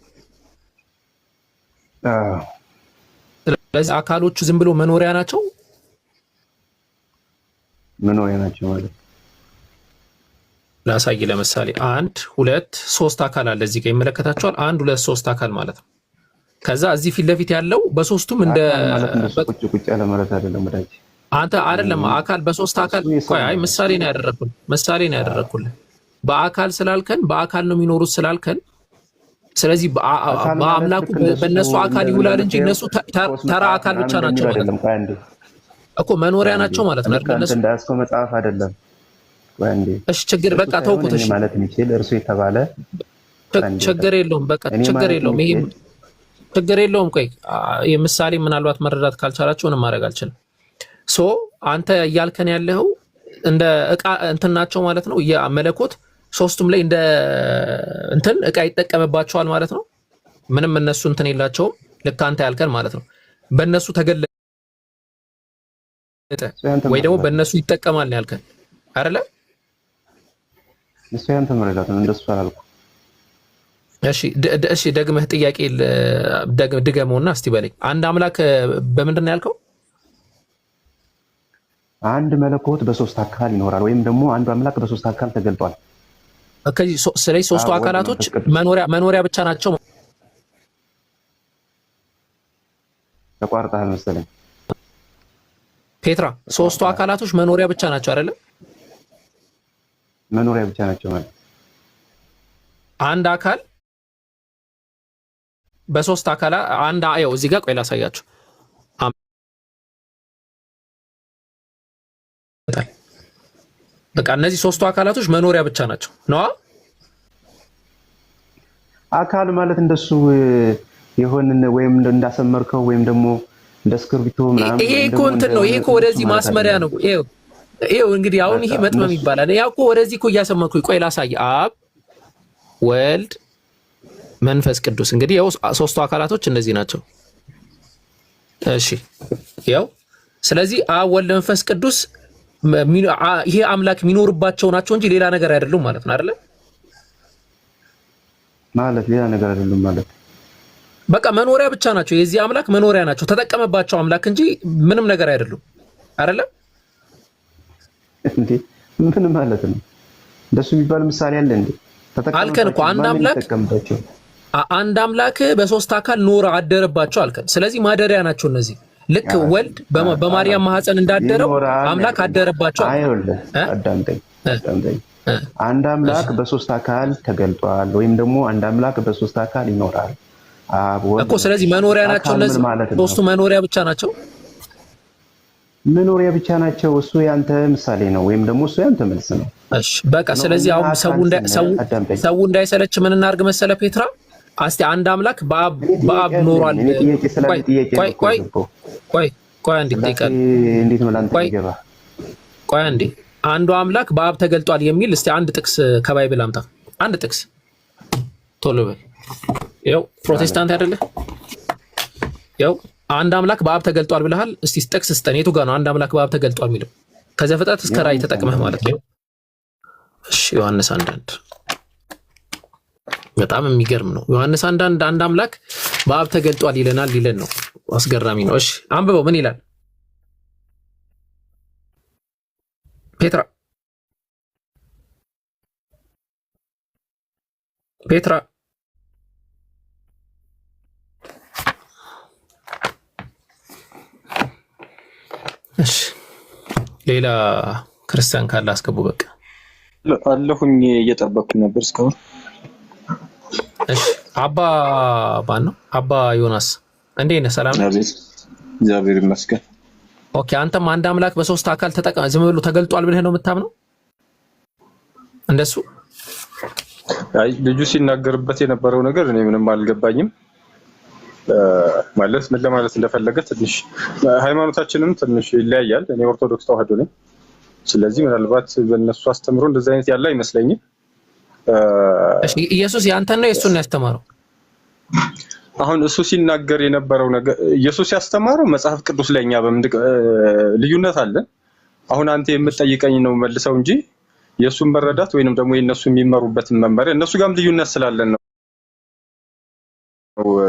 ስለዚህ አካሎቹ ዝም ብሎ መኖሪያ ናቸው። መኖሪያ ናቸው ማለት ላሳይ። ለምሳሌ 1 2 3 አካል አለ እዚህ ጋር ይመለከታቸዋል። 1 2 3 አካል ማለት ነው። ከዛ እዚህ ፊት ለፊት ያለው በሶስቱም እንደ ቁጭ ያለ ማለት አይደለም ወዳጅ። አንተ አይደለም አካል በሶስት አካል ቆይ፣ አይ ምሳሌ ነው ያደረኩልህ። በአካል ስላልከን በአካል ነው የሚኖሩት ስላልከን፣ ስለዚህ በአምላኩ በእነሱ አካል ይውላል እንጂ እነሱ ተራ አካል ብቻ ናቸው ማለት ነው እኮ መኖሪያ ናቸው ማለት ነው አይደል? እነሱ እንዳያስከው መጽሐፍ አይደለም። እሺ ችግር በቃ ተውኩት። እሺ ማለት የሚችል እርሱ የተባለ ችግር የለውም። በቃ ችግር የለውም። ይሄ ችግር የለውም። ቆይ የምሳሌ ምናልባት መረዳት ካልቻላችሁ ምንም ማድረግ አልችልም። ሶ አንተ እያልከን ያለው እንደ እቃ እንትን ናቸው ማለት ነው። የመለኮት ሶስቱም ላይ እንደ እንትን እቃ ይጠቀምባቸዋል ማለት ነው። ምንም እነሱ እንትን የላቸውም። ልክ አንተ ያልከን ማለት ነው። በእነሱ ተገለጠ ወይ ደግሞ በእነሱ ይጠቀማል ያልከን አይደለ? እሱ ያንተ መረዳት ነው። እንደሱ አላልኩም። እሺ ደግመህ ጥያቄ ድገመውና እስቲ በለኝ። አንድ አምላክ በምንድን ነው ያልከው? አንድ መለኮት በሶስት አካል ይኖራል ወይም ደግሞ አንዱ አምላክ በሶስት አካል ተገልጧል። ስለዚህ ሶስቱ አካላቶች መኖሪያ ብቻ ናቸው። ተቋርጠሃል መሰለኝ ፔትራ። ሶስቱ አካላቶች መኖሪያ ብቻ ናቸው አይደለ? መኖሪያ ብቻ ናቸው ማለት አንድ አካል በሶስት አካላ አንድ አየው እዚህ ጋር ቆይ ላሳያችሁ። በቃ እነዚህ ሶስቱ አካላቶች መኖሪያ ብቻ ናቸው ነው። አካል ማለት እንደሱ የሆነን ወይም እንዳሰመርከው ወይም ደግሞ እንደ እስክርቢቶ ምናምን ይሄ እኮ እንትን ነው። ይሄ እኮ ወደዚህ ማስመሪያ ነው። ይሄው እንግዲህ አሁን ይሄ መጥመም ይባላል። ያው እኮ ወደዚህ እኮ እያሰመርኩኝ ቆይ ላሳይ። አብ ወልድ መንፈስ ቅዱስ እንግዲህ ያው ሶስቱ አካላቶች እነዚህ ናቸው። እሺ ያው ስለዚህ አብ ወልድ መንፈስ ቅዱስ ይሄ አምላክ የሚኖርባቸው ናቸው እንጂ ሌላ ነገር አይደሉም ማለት ነው አይደለ? ማለት ሌላ ነገር አይደሉም ማለት በቃ መኖሪያ ብቻ ናቸው። የዚህ አምላክ መኖሪያ ናቸው። ተጠቀመባቸው አምላክ እንጂ ምንም ነገር አይደሉም አይደለ? እንዴ ምን ማለት ነው? እንደሱ የሚባል ምሳሌ አለ እንዴ? አልከን እኮ አንድ አምላክ በሶስት አካል ኖረ አደረባቸው አልከን። ስለዚህ ማደሪያ ናቸው እነዚህ። ልክ ወልድ በማርያም ማህፀን እንዳደረው አምላክ አደረባቸው። አዳምጠኝ። አንድ አምላክ በሶስት አካል ተገልጧል ወይም ደግሞ አንድ አምላክ በሶስት አካል ይኖራል እኮ። ስለዚህ መኖሪያ ናቸው እነዚህ ሶስቱ መኖሪያ ብቻ ናቸው። መኖሪያ ብቻ ናቸው። እሱ ያንተ ምሳሌ ነው ወይም ደግሞ እሱ ያንተ መልስ ነው። እሺ በቃ ስለዚህ አሁን ሰው እንዳይሰለች ምን እናድርግ መሰለ ፔትራ፣ እስቲ አንድ አምላክ በአብ ኖሯል። ቆይ አንዴ ጠይቀን እንዴት ነው ላንተ ይገባ? ቆይ አንዴ አንዱ አምላክ በአብ ተገልጧል የሚል እስቲ አንድ ጥቅስ ከባይብል አምጣ። አንድ ጥቅስ ቶሎ በል። ያው ፕሮቴስታንት አይደለ? ያው አንድ አምላክ በአብ ተገልጧል ብለሃል። እስቲ ጥቅስ ስጠን። የቱ ጋር ነው አንድ አምላክ በአብ ተገልጧል የሚለው? ከዘፍጥረት እስከ ራዕይ ተጠቅመህ ማለት ነው። እሺ ዮሐንስ 1:1 በጣም የሚገርም ነው። ዮሐንስ 1:1 አንድ አምላክ በአብ ተገልጧል ይለናል ሊለን ነው። አስገራሚ ነው። እሺ አንብበው። ምን ይላል ፔትራ? እሺ ሌላ ክርስቲያን ካለ አስገቡ። በቃ አለሁኝ እየጠበቅኩኝ ነበር እስካሁን። እሺ አባ ማን ነው? አባ ዮናስ እንዴት ነህ? ሰላም ነው? እግዚአብሔር ይመስገን። ኦኬ አንተም አንድ አምላክ በሶስት አካል ዝም ብሎ ተገልጧል ብለህ ነው የምታምነው? እንደሱ አይ ልጁ ሲናገርበት የነበረው ነገር እኔ ምንም አልገባኝም። ማለት ምን ለማለት እንደፈለገ ትንሽ ሃይማኖታችንም ትንሽ ይለያያል። እኔ ኦርቶዶክስ ተዋህዶ ነኝ። ስለዚህ ምናልባት በእነሱ አስተምሮ እንደዚህ አይነት ያለ አይመስለኝም። እሺ ኢየሱስ ያንተን ነው የሱን ያስተማረው? አሁን እሱ ሲናገር የነበረው ነገር ኢየሱስ ያስተማረው መጽሐፍ ቅዱስ ላይ እኛ በምን ልዩነት አለ? አሁን አንተ የምትጠይቀኝ ነው መልሰው እንጂ የሱን መረዳት ወይንም ደግሞ የነሱ የሚመሩበትን መመሪያ እነሱ ጋርም ልዩነት ስላለን ነው።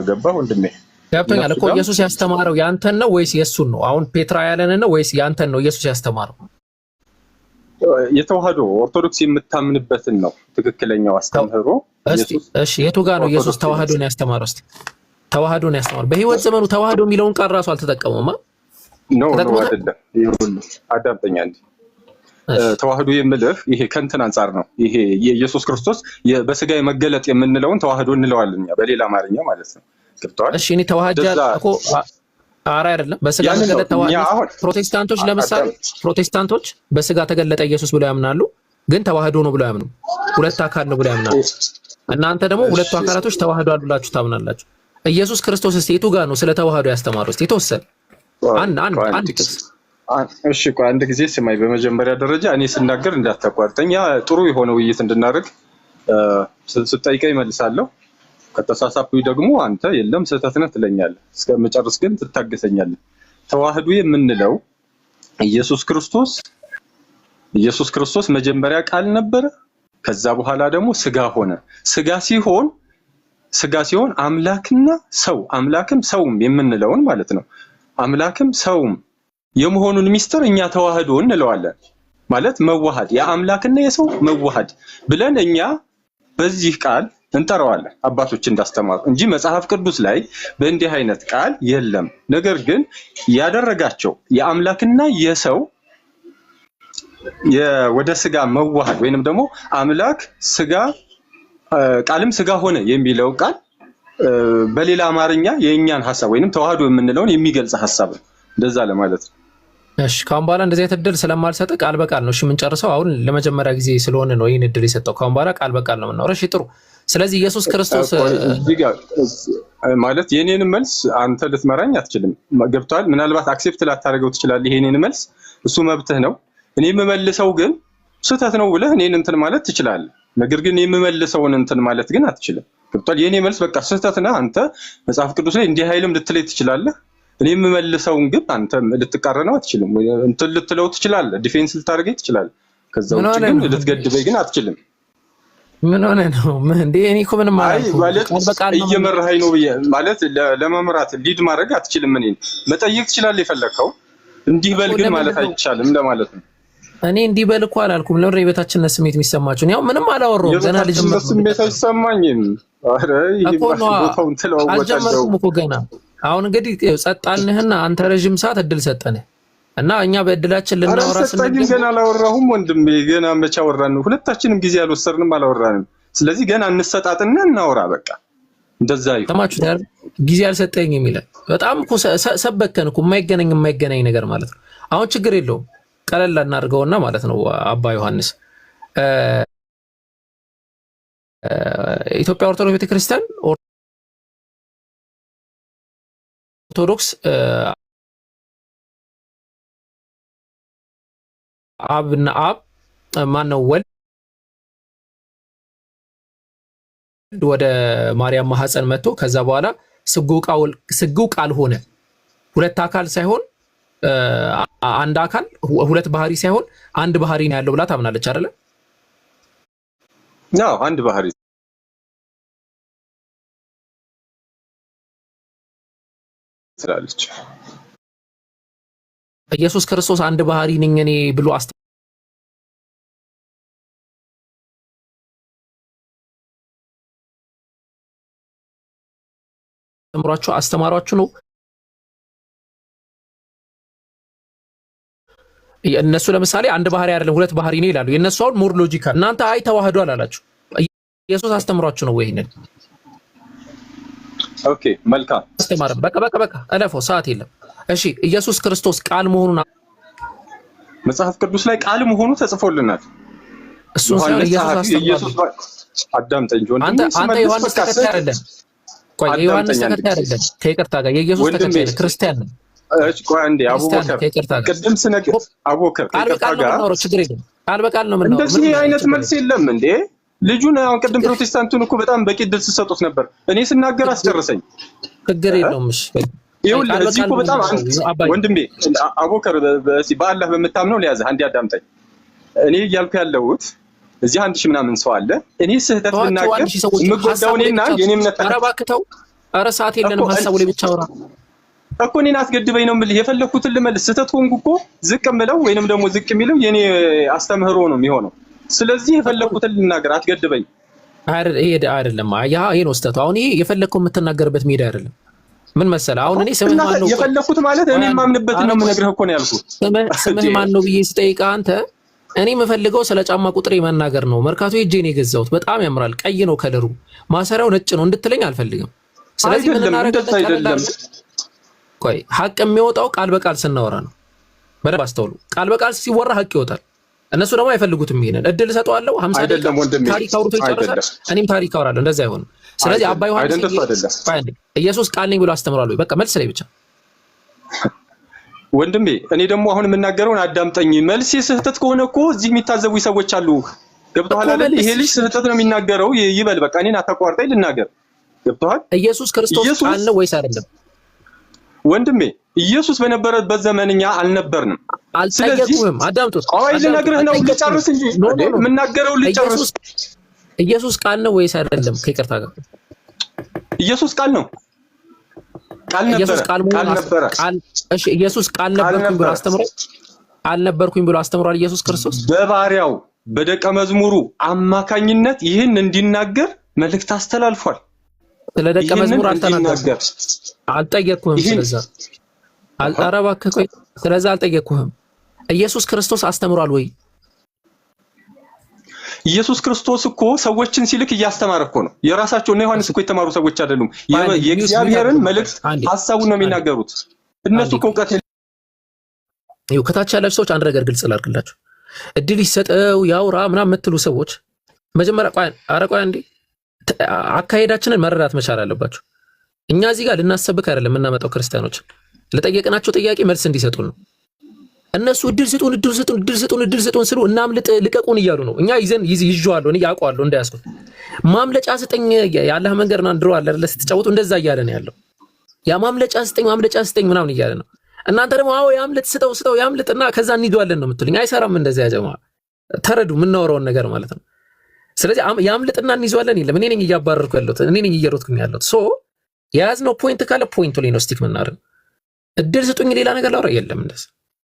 ገባ ወንድሜ? ገብቶኛል እኮ ኢየሱስ ያስተማረው ያንተን ነው ወይስ የሱን ነው? አሁን ፔትራ ያለን ነው ወይስ ያንተን ነው ኢየሱስ ያስተማረው? የተዋህዶ ኦርቶዶክስ የምታምንበትን ነው ትክክለኛው አስተምህሮ። እሺ የቱ ጋር ነው ኢየሱስ ተዋህዶን ያስተማረው? እስቲ ተዋህዶን ያስተማረው በህይወት ዘመኑ ተዋህዶ የሚለውን ቃል ራሱ አልተጠቀመውማ። ነው አይደለም። ይሁን አዳምጠኛ እንዴ። ተዋህዶ የምልህ ይሄ ከእንትን አንጻር ነው። ይሄ የኢየሱስ ክርስቶስ በስጋ መገለጥ የምንለውን ተዋህዶ እንለዋለን እኛ በሌላ አማርኛ ማለት ነው። ገብቶሃል? እሺ እኔ ተዋህጃ እኮ አራ አይደለም በስጋ ተገለጠ ተዋህዶ። ፕሮቴስታንቶች ለምሳሌ ፕሮቴስታንቶች በስጋ ተገለጠ ኢየሱስ ብለው ያምናሉ፣ ግን ተዋህዶ ነው ብለው ያምኑ። ሁለት አካል ነው ብለው ያምናሉ። እናንተ ደግሞ ሁለቱ አካላቶች ተዋህዶ አሉላችሁ ታምናላችሁ። ኢየሱስ ክርስቶስ እስቲ የቱ ጋር ነው ስለ ተዋህዶ ያስተማረው? እስቲ የተወሰነ አንድ ጥቅስ። እሺ ቆይ አንድ ጊዜ ስማይ። በመጀመሪያ ደረጃ እኔ ስናገር እንዳታቋርጠኝ። ያ ጥሩ የሆነ ውይይት እንድናደርግ ስትጠይቀኝ እመልሳለሁ። ከተሳሳትኩኝ ደግሞ አንተ የለም ስህተት ነህ ትለኛለህ። እስከምጨርስ ግን ትታገሰኛለህ። ተዋህዶ የምንለው ኢየሱስ ክርስቶስ መጀመሪያ ቃል ነበረ፣ ከዛ በኋላ ደግሞ ስጋ ሆነ። ስጋ ሲሆን አምላክና ሰው አምላክም ሰውም የምንለውን ማለት ነው። አምላክም ሰውም የመሆኑን ሚስጥር እኛ ተዋህዶ እንለዋለን። ማለት መዋሃድ፣ የአምላክና የሰው መዋሃድ ብለን እኛ በዚህ ቃል እንጠራዋለን አባቶች እንዳስተማሩ እንጂ መጽሐፍ ቅዱስ ላይ በእንዲህ አይነት ቃል የለም። ነገር ግን ያደረጋቸው የአምላክና የሰው ወደ ስጋ መዋሃድ ወይንም ደግሞ አምላክ ስጋ ቃልም ስጋ ሆነ የሚለው ቃል በሌላ አማርኛ የእኛን ሐሳብ ወይንም ተዋህዶ የምንለውን የሚገልጽ ሐሳብ ነው። እንደዛ ለማለት ነው። እሺ ካሁን በኋላ እንደዚህ የተደል ስለማልሰጥ ቃል በቃል ነው እሺ የምንጨርሰው። አሁን ለመጀመሪያ ጊዜ ስለሆነ ነው ይሄን እድል የሰጠው። ካሁን በኋላ ቃል በቃል ነው የምናወራው። እሺ ጥሩ። ስለዚህ ኢየሱስ ክርስቶስ ማለት የኔን መልስ አንተ ልትመራኝ አትችልም። ገብቷል? ምናልባት አክሴፕት ላታደርገው ትችላለህ የኔን መልስ፣ እሱ መብትህ ነው። እኔ የምመልሰው ግን ስህተት ነው ብለህ እኔን እንትን ማለት ትችላለህ። ነገር ግን የምመልሰውን እንትን ማለት ግን አትችልም። ገብቷል? የኔ መልስ በቃ ስህተት ነህ አንተ መጽሐፍ ቅዱስ ላይ እንዲህ ኃይልም ልትለይ ትችላለህ። እኔ የምመልሰውን ግን አንተ ልትቃረነው አትችልም። እንትን ልትለው ትችላለህ፣ ዲፌንስ ልታደርገኝ ትችላለህ። ከዛ ውጭ ግን ልትገድበኝ ግን አትችልም። ምን ሆነ ነው እንዴ? እኔ እኮ ምንም ማለት እየመራኸኝ ነው ብዬ ማለት ለመምራት ሊድ ማድረግ አትችልም። እኔን መጠየቅ ትችላለህ የፈለከው፣ እንዲህ በል ግን ማለት አይቻልም ለማለት ነው። እኔ እንዲህ በል እኮ አላልኩም። ለምን የቤታችንን ስሜት የሚሰማችሁ ነው? ያው ምንም አላወራሁም። ገና ልጅ ስሜት አይሰማኝም። አረ ቦታውን አልጀመርኩም እኮ ገና። አሁን እንግዲህ ጸጥ አልንህና አንተ ረጅም ሰዓት እድል ሰጠንህ እና እኛ በእድላችን ልናወራ ስንል ገና አላወራሁም ወንድሜ። ገና መቼ አወራን ነው? ሁለታችንም ጊዜ አልወሰድንም፣ አላወራንም። ስለዚህ ገና እንሰጣጥና እናወራ በቃ። እንደዛ ይሁን። ተማቹ ታር ጊዜ አልሰጠኝ የሚላል በጣም እኮ ሰበከን እኮ የማይገናኝ ነገር ማለት ነው። አሁን ችግር የለውም ቀለል እናድርገውና ማለት ነው። አባ ዮሐንስ ኢትዮጵያ ኦርቶዶክስ ቤተክርስቲያን ኦርቶዶክስ አብና አብ ማነው ወልድ ወደ ማርያም ማህፀን መጥቶ ከዛ በኋላ ስግው ቃል ሆነ። ሁለት አካል ሳይሆን አንድ አካል፣ ሁለት ባህሪ ሳይሆን አንድ ባህሪ ነው ያለው ብላ ታምናለች አይደለ? አዎ አንድ ባህሪ ትላለች። ኢየሱስ ክርስቶስ አንድ ባህሪ ነኝ እኔ ብሎ አስተማሯችሁ ነው። እነሱ ለምሳሌ አንድ ባህሪ አይደለም ሁለት ባህሪ ነው ይላሉ። የነሱ አሁን ሞር ሎጂካል። እናንተ አይ ተዋህዶ አላላችሁ። ኢየሱስ አስተምሯችሁ ነው ወይ ይሄንን? ኦኬ መልካም አስተማረ። በቃ አለፈው፣ ሰዓት የለም። እሺ ኢየሱስ ክርስቶስ ቃል መሆኑን መጽሐፍ ቅዱስ ላይ ቃል መሆኑ ተጽፎልናል። እሱ ሳይሆን ኢየሱስ አዳምጠኝ ጆን። አንተ ዮሐንስ ተከታይ አይደለም። ቆይ የዮሐንስ ተከታይ አይደለም። ከይቅርታ ጋር የኢየሱስ ተከታይ ክርስቲያን ነው። እሺ ቆይ አንዴ አቡበከር ቅድም ስነግር አቡበከር ከይቅርታ ጋር ነው። ችግር የለም። ቃል በቃል ነው የምናወራው። እንደዚህ አይነት መልስ የለም እንዴ? ልጁን አሁን ቅድም ፕሮቴስታንቱን እኮ በጣም በቂ ድል ሲሰጡት ነበር። እኔ ስናገር አስጨርሰኝ። ችግር የለውም። እሺ ይኸውልህ እዚህ እኮ በጣም ወንድሜ አቡበከር በአላህ በምታምነው ሊያዘህ አንዴ አዳምጠኝ። እኔ እያልኩ ያለሁት እዚህ 1000 ምናምን ሰው አለ። እኔ ስህተት ብናገር የምጎዳው እኔና የኔ እምነት ተረባክተው። ኧረ ሰዓት የለንም። ሀሳቡ ላይ ብቻ አውራ። እኮ እኔን አስገድበኝ ነው የምልህ። የፈለኩትን ልመልስ። ስህተት ሆንኩ እኮ ዝቅ የምለው ወይንም ደግሞ ዝቅ የሚለው የኔ አስተምህሮ ነው የሚሆነው። ስለዚህ የፈለኩትን ልናገር፣ አትገድበኝ። አይደለም ይሄ ነው ስህተቱ። አሁን ይሄ የፈለከው የምትናገርበት ሜዳ አይደለም። ምን መሰለህ አሁን እኔ ስምህ ማን ነው የፈለኩት ማለት እኔ የማምንበት ነው የምነግርህ እኮ ነው ያልኩት። ስምህ ማን ነው ብዬ ስጠይቅህ አንተ እኔ የምፈልገው ስለ ጫማ ቁጥሬ መናገር ነው። መርካቶ ሄጄ ነው የገዛሁት። በጣም ያምራል፣ ቀይ ነው ከለሩ፣ ማሰሪያው ነጭ ነው እንድትለኝ አልፈልግም። ስለዚህ ምን እናደርጋለን? ቆይ ሀቅ የሚወጣው ቃል በቃል ስናወራ ነው። በደንብ አስተውሉ። ቃል በቃል ሲወራ ሀቅ ይወጣል። እነሱ ደግሞ አይፈልጉትም። ይሄንን እድል እሰጠዋለሁ 50 ደቂቃ ታሪክ አውርቶ ይጨርሳል፣ እኔም ታሪክ አወራለሁ። እንደዛ አይሆንም። ስለዚህ አባ ዮሐንስ ኢየሱስ ቃል ነኝ ብሎ አስተምሯል ወይ? በቃ መልስ ላይ ብቻ ወንድሜ። እኔ ደግሞ አሁን የምናገረውን አዳምጠኝ። መልስ ስህተት ከሆነ እኮ እዚህ የሚታዘቡ ሰዎች አሉ። ገብቶሃል አይደል? ይሄ ልጅ ስህተት ነው የሚናገረው ይበል። በቃ እኔን አታቋርጠኝ ልናገር። ገብቶሃል? ኢየሱስ ክርስቶስ ቃል ነው ወይስ አይደለም? ወንድሜ ኢየሱስ በነበረበት ዘመን እኛ አልነበርንም። አልጠየቁህም። አዳምጡት። አይ ልነግርህ ነው። ልጨርስ እንጂ የምናገረው ልጨርስ። ኢየሱስ ቃል ነው ወይስ አይደለም? ከይቅርታ ጋር ኢየሱስ ቃል ነው። ቃል ነበረ። እሺ ኢየሱስ ቃል ነበርኩኝ ብሎ አስተምሯል። አልነበርኩኝ ብሎ አስተምሯል ኢየሱስ ክርስቶስ በባሪያው በደቀ መዝሙሩ አማካኝነት ይህን እንዲናገር መልእክት አስተላልፏል። ስለ ደቀ መዝሙር አልጠየቅኩህም። ስለዛ ኧረ እባክህ ቆይ፣ ስለዛ አልጠየቅኩህም። ኢየሱስ ክርስቶስ አስተምሯል ወይ? ኢየሱስ ክርስቶስ እኮ ሰዎችን ሲልክ እያስተማረ እኮ ነው። የራሳቸው እና ዮሐንስ እኮ የተማሩ ሰዎች አይደሉም። የእግዚአብሔርን መልእክት ሐሳቡን ነው የሚናገሩት። እነሱ ከእውቀት ይኸው ከታች ያላችሁ ሰዎች አንድ ነገር ግልጽ ላድርግላችሁ። እድል ይሰጠው ያውራ ምናምን የምትሉ ሰዎች መጀመሪያ ቆይ እንዴ አካሄዳችንን መረዳት መቻል አለባችሁ። እኛ እዚህ ጋር ልናሰብክ አይደለም የምናመጣው ክርስቲያኖች ለጠየቅናቸው ጥያቄ መልስ እንዲሰጡን ነው። እነሱ እድል ስጡን ስሉ እናምልጥ ልቀቁን እያሉ ነው። እኛ ይዤዋለሁ እኔ ያውቀዋለሁ እንዳያስኩት ማምለጫ ስጠኝ ያለህ መንገድ ነው። ድሮ አለ አይደል ስትጫወቱ እንደዛ እያለ ነው ያለው። ያ ማምለጫ ስጠኝ ምናምን እያለ ነው። እናንተ ደግሞ አዎ ያምልጥ ስጠው ያምልጥና ከዛ እንሂዳለን ነው የምትሉኝ። አይሰራም እንደዛ ያጀማ። ተረዱ የምናወራውን ነገር ማለት ነው። ስለዚህ ያምልጥና እንይዟለን የለም። እኔ ነኝ እያባረርኩ ያለሁት፣ እኔ ነኝ እየሮጥኩኝ ያለሁት። ሶ የያዝነው ፖይንት ካለ ፖይንቱ ላይ ነው ስቲክ ምናደርግ። እድል ስጡኝ ሌላ ነገር ላውራ የለም እንደዛ።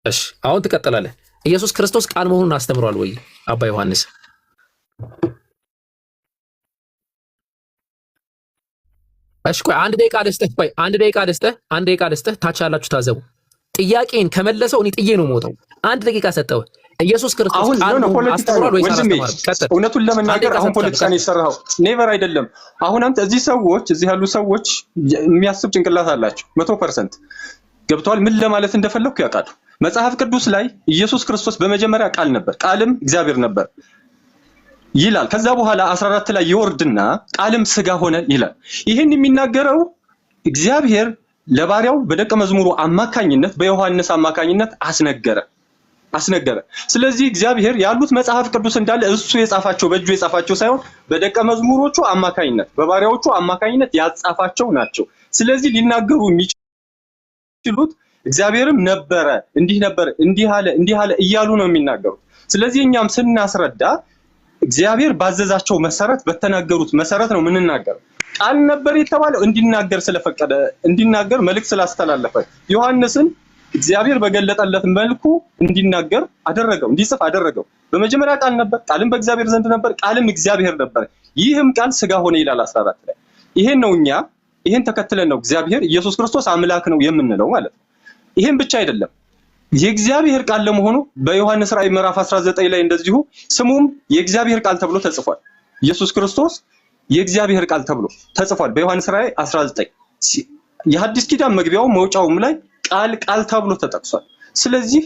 እሺ አሁን ትቀጥላለህ። ኢየሱስ ክርስቶስ ቃል መሆኑን አስተምሯል ወይ አባ ዮሐንስ? እሺ ቆይ አንድ ደቂቃ ልስጥህ። ታች ያላችሁ ታዘቡ። ጥያቄን ከመለሰው እኔ ጥዬ ነው የምወጣው። አንድ ደቂቃ ሰጠው። ኢየሱስ ክርስቶስ ቃል መሆኑን አስተምሯል ወይ? እውነቱን ለመናገር አሁን ፖለቲካ ነው የሰራኸው። ኔቨር አይደለም። አሁን አንተ እዚህ ያሉ ሰዎች የሚያስብ ጭንቅላት አላቸው 100%። ገብተዋል። ምን ለማለት እንደፈለኩ ያውቃሉ። መጽሐፍ ቅዱስ ላይ ኢየሱስ ክርስቶስ በመጀመሪያ ቃል ነበር፣ ቃልም እግዚአብሔር ነበር ይላል። ከዛ በኋላ 14 ላይ ይወርድና ቃልም ስጋ ሆነ ይላል። ይህን የሚናገረው እግዚአብሔር ለባሪያው በደቀ መዝሙሩ አማካኝነት በዮሐንስ አማካኝነት አስነገረ። ስለዚህ እግዚአብሔር ያሉት መጽሐፍ ቅዱስ እንዳለ እሱ የጻፋቸው በእጁ የጻፋቸው ሳይሆን በደቀ መዝሙሮቹ አማካኝነት በባሪያዎቹ አማካኝነት ያጻፋቸው ናቸው። ስለዚህ ሊናገሩ የሚችሉት እግዚአብሔርም ነበረ እንዲህ አለ እያሉ ነው የሚናገሩት። ስለዚህ እኛም ስናስረዳ እግዚአብሔር ባዘዛቸው መሰረት በተናገሩት መሰረት ነው የምንናገረው። ቃል ነበር የተባለው እንዲናገር ስለፈቀደ እንዲናገር መልእክት ስላስተላለፈ ዮሐንስን እግዚአብሔር በገለጠለት መልኩ እንዲናገር አደረገው፣ እንዲጽፍ አደረገው። በመጀመሪያ ቃል ነበር፣ ቃልም በእግዚአብሔር ዘንድ ነበር፣ ቃልም እግዚአብሔር ነበር፣ ይህም ቃል ስጋ ሆነ ይላል 14 ላይ። ይሄን ተከትለን ነው እግዚአብሔር ኢየሱስ ክርስቶስ አምላክ ነው የምንለው ማለት ነው። ይሄን ብቻ አይደለም፣ የእግዚአብሔር ቃል ለመሆኑ በዮሐንስ ራእይ ምዕራፍ 19 ላይ እንደዚሁ ስሙም የእግዚአብሔር ቃል ተብሎ ተጽፏል። ኢየሱስ ክርስቶስ የእግዚአብሔር ቃል ተብሎ ተጽፏል በዮሐንስ ራእይ 19። የሐዲስ ኪዳን መግቢያው መውጫውም ላይ ቃል ተብሎ ተጠቅሷል። ስለዚህ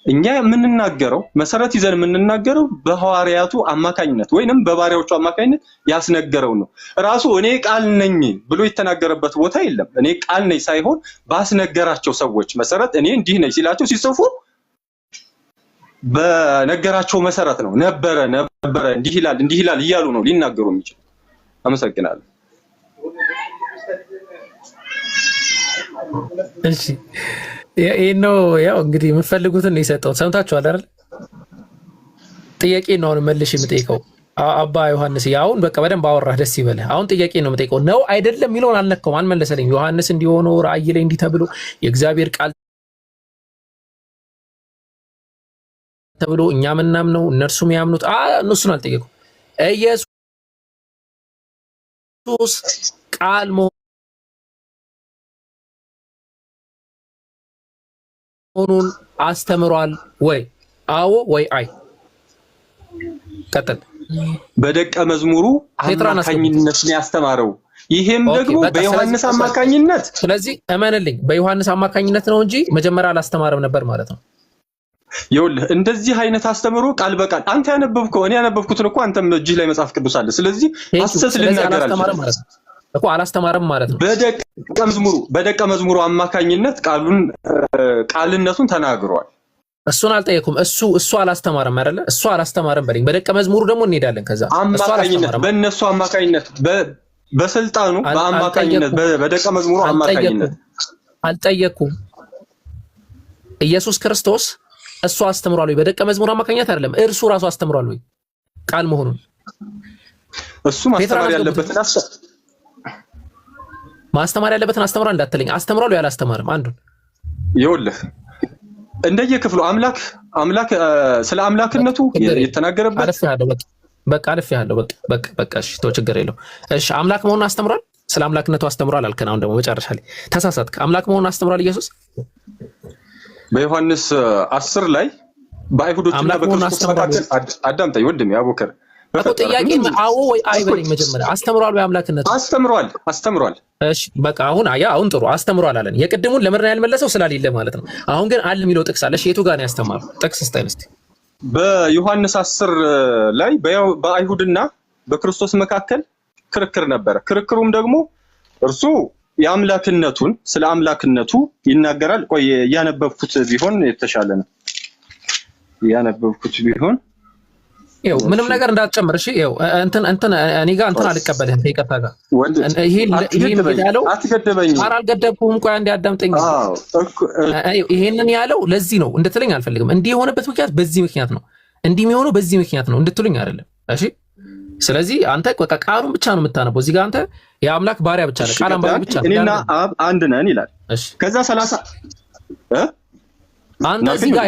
እኛ የምንናገረው መሰረት ይዘን የምንናገረው በሐዋርያቱ አማካኝነት ወይንም በባሪያዎቹ አማካኝነት ያስነገረው ነው። ራሱ እኔ ቃል ነኝ ብሎ የተናገረበት ቦታ የለም። እኔ ቃል ነኝ ሳይሆን ባስነገራቸው ሰዎች መሰረት እኔ እንዲህ ነኝ ሲላቸው ሲጽፉ በነገራቸው መሰረት ነው። ነበረ እንዲህ ይላል እያሉ ነው ሊናገሩ የሚችሉ። አመሰግናለሁ። እሺ ይሄ ነው ያው እንግዲህ የምትፈልጉትን ነው የሰጠሁት። ሰምታችኋል አይደል? ጥያቄ ነው አሁን መልሽ የምጠይቀው። አባ ዮሐንስ ያውን በቃ በደንብ አወራህ፣ ደስ ይበልህ። አሁን ጥያቄ ነው የምጠይቀው፣ ነው አይደለም የሚለውን አልነካውም፣ አልመለሰልኝ። ዮሐንስ እንዲሆነው ራእይ ላይ እንዲህ ተብሎ የእግዚአብሔር ቃል ተብሎ እኛ ምናምነው እነርሱም ያምኑት እነሱን አልጠየቁም። ኢየሱስ ቃል መሆኑን አስተምሯል ወይ? አዎ ወይ አይ? ቀጥል። በደቀ መዝሙሩ አማካኝነት ነው ያስተማረው። ይሄም ደግሞ በዮሐንስ አማካኝነት። ስለዚህ እመንልኝ በዮሐንስ አማካኝነት ነው እንጂ መጀመሪያ አላስተማረም ነበር ማለት ነው። ይኸውልህ እንደዚህ አይነት አስተምሮ ቃል በቃል አንተ ያነበብከው እኔ ያነበብኩትን እኮ አንተም እጅ ላይ መጽሐፍ ቅዱስ አለ። ስለዚህ ሐሰት ልናገር እኮ አላስተማረም ማለት ነው። በደቀ መዝሙሩ አማካኝነት ቃልነቱን ተናግሯል። እሱን አልጠየኩም። እሱ አላስተማረም አይደለ? እሱ አላስተማረም በለኝ። በደቀ መዝሙሩ ደግሞ እንሄዳለን። ከዛ አማካኝነት በእነሱ አማካኝነት በስልጣኑ በአማካኝነት በደቀ መዝሙሩ አማካኝነት አልጠየኩም። ኢየሱስ ክርስቶስ እሱ አስተምሯል ወይ? በደቀ መዝሙሩ አማካኝነት አይደለም፣ እርሱ ራሱ አስተምሯል ወይ ቃል መሆኑን? እሱ ማስተማር ያለበትን አስተምሯል እንዳትለኝ። አስተምሯል ወይ አላስተማረም? አንዱን ይኸውልህ እንደየክፍሉ አምላክ ስለ አምላክነቱ የተናገረበት አልፌሃለሁ። በቃ እሺ፣ ተው ችግር የለውም። እሺ አምላክ መሆኑን አስተምሯል፣ ስለ አምላክነቱ አስተምሯል አልከን። አሁን ደግሞ መጨረሻ ላይ ተሳሳትክ። አምላክ መሆኑን አስተምሯል ኢየሱስ በዮሐንስ 10 ላይ በአይሁዶችና በክርስቶስ መካከል። አዳምጠኝ ወንድሜ አቡከር፣ ጥያቄ አዎ ወይ አይ በለኝ። መጀመሪያ አስተምሯል ወይ አምላክነቱ? አስተምሯል። እሺ በቃ አሁን ጥሩ አስተምሯል አለን። የቅድሙን ለምን ያልመለሰው ስላሌለ ማለት ነው። አሁን ግን አለ የሚለው ጥቅስ አለ። እሺ የቱ ጋር ነው ያስተማረው? ጥቅስ ስጠኝ እስቲ። በዮሐንስ 10 ላይ በአይሁድና በክርስቶስ መካከል ክርክር ነበረ። ክርክሩም ደግሞ እርሱ የአምላክነቱን ስለ አምላክነቱ ይናገራል። ቆይ ያነበብኩት ቢሆን የተሻለ ነው። ያነበብኩት ቢሆን ይኸው ምንም ነገር እንዳትጨምር። እሺ ይኸው እንትን እኔ ጋር እንትን አልቀበልህም። ከይቀጣ ጋር ይሄን ያለው አትገደበኝም። ኧረ አልገደብኩም። ቆይ አንዴ አዳምጠኝ። ይሄንን ያለው ለዚህ ነው እንድትለኝ አልፈልግም። እንዲህ የሆነበት ምክንያት በዚህ ምክንያት ነው፣ እንዲህ የሚሆነው በዚህ ምክንያት ነው እንድትሉኝ አይደለም። እሺ ስለዚህ አንተ በቃ ቃሉን ብቻ ነው የምታነበው። እዚህ ጋር አንተ የአምላክ ባሪያ ብቻ ነህ፣ ቃል አንባቢ ብቻ ነህ። እኔና አብ አንድ ነን ይላል። ከዛ 30 አንተ እዚህ ጋር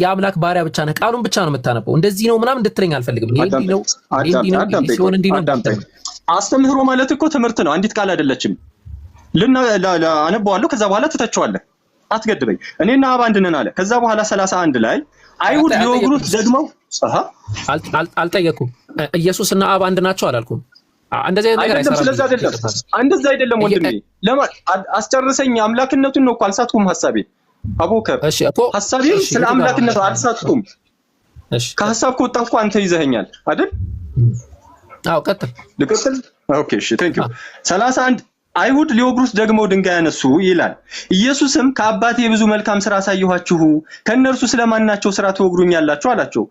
የአምላክ ባሪያ ብቻ ነህ፣ ቃሉን ብቻ ነው የምታነበው። እንደዚህ ነው ምናምን እንድትለኝ አልፈልግም። ይሄ እንዲህ ነው ሲሆን እንዲህ ነው። አስተምህሮ ማለት እኮ ትምህርት ነው፣ አንዲት ቃል አይደለችም። አነበዋለሁ፣ ከዛ በኋላ ትተቸዋለህ። አትገድበኝ። እኔና አብ አንድ ነን አለ። ከዛ በኋላ 31 ላይ አይሁድ ሊወግሩት ደግመው አልጠየኩም። ኢየሱስና አብ አንድ ናቸው አላልኩም። እንደዚህ አይነት ነገር አይሰራም። ስለዚህ እንደዛ አይደለም ወንድሜ። አስጨርሰኝ። አምላክነቱን ነው እኮ አልሳትኩም ሐሳቤ አቡከር። እሺ እኮ ሐሳቤ ስለ አምላክነቱ አልሳትኩም። እሺ ከሐሳብ ከወጣሁ እኮ አንተ ይዘኸኛል አይደል? አዎ ቀጥል። ልቀጥል? ኦኬ እሺ ቴንክ ዩ። 31 አይሁድ ሊወግሩት ደግሞ ድንጋይ ያነሱ ይላል። ኢየሱስም ከአባቴ ብዙ መልካም ስራ አሳየኋችሁ፣ ከእነርሱ ስለማናቸው ስራ ትወግሩኛላችሁ አላቸው።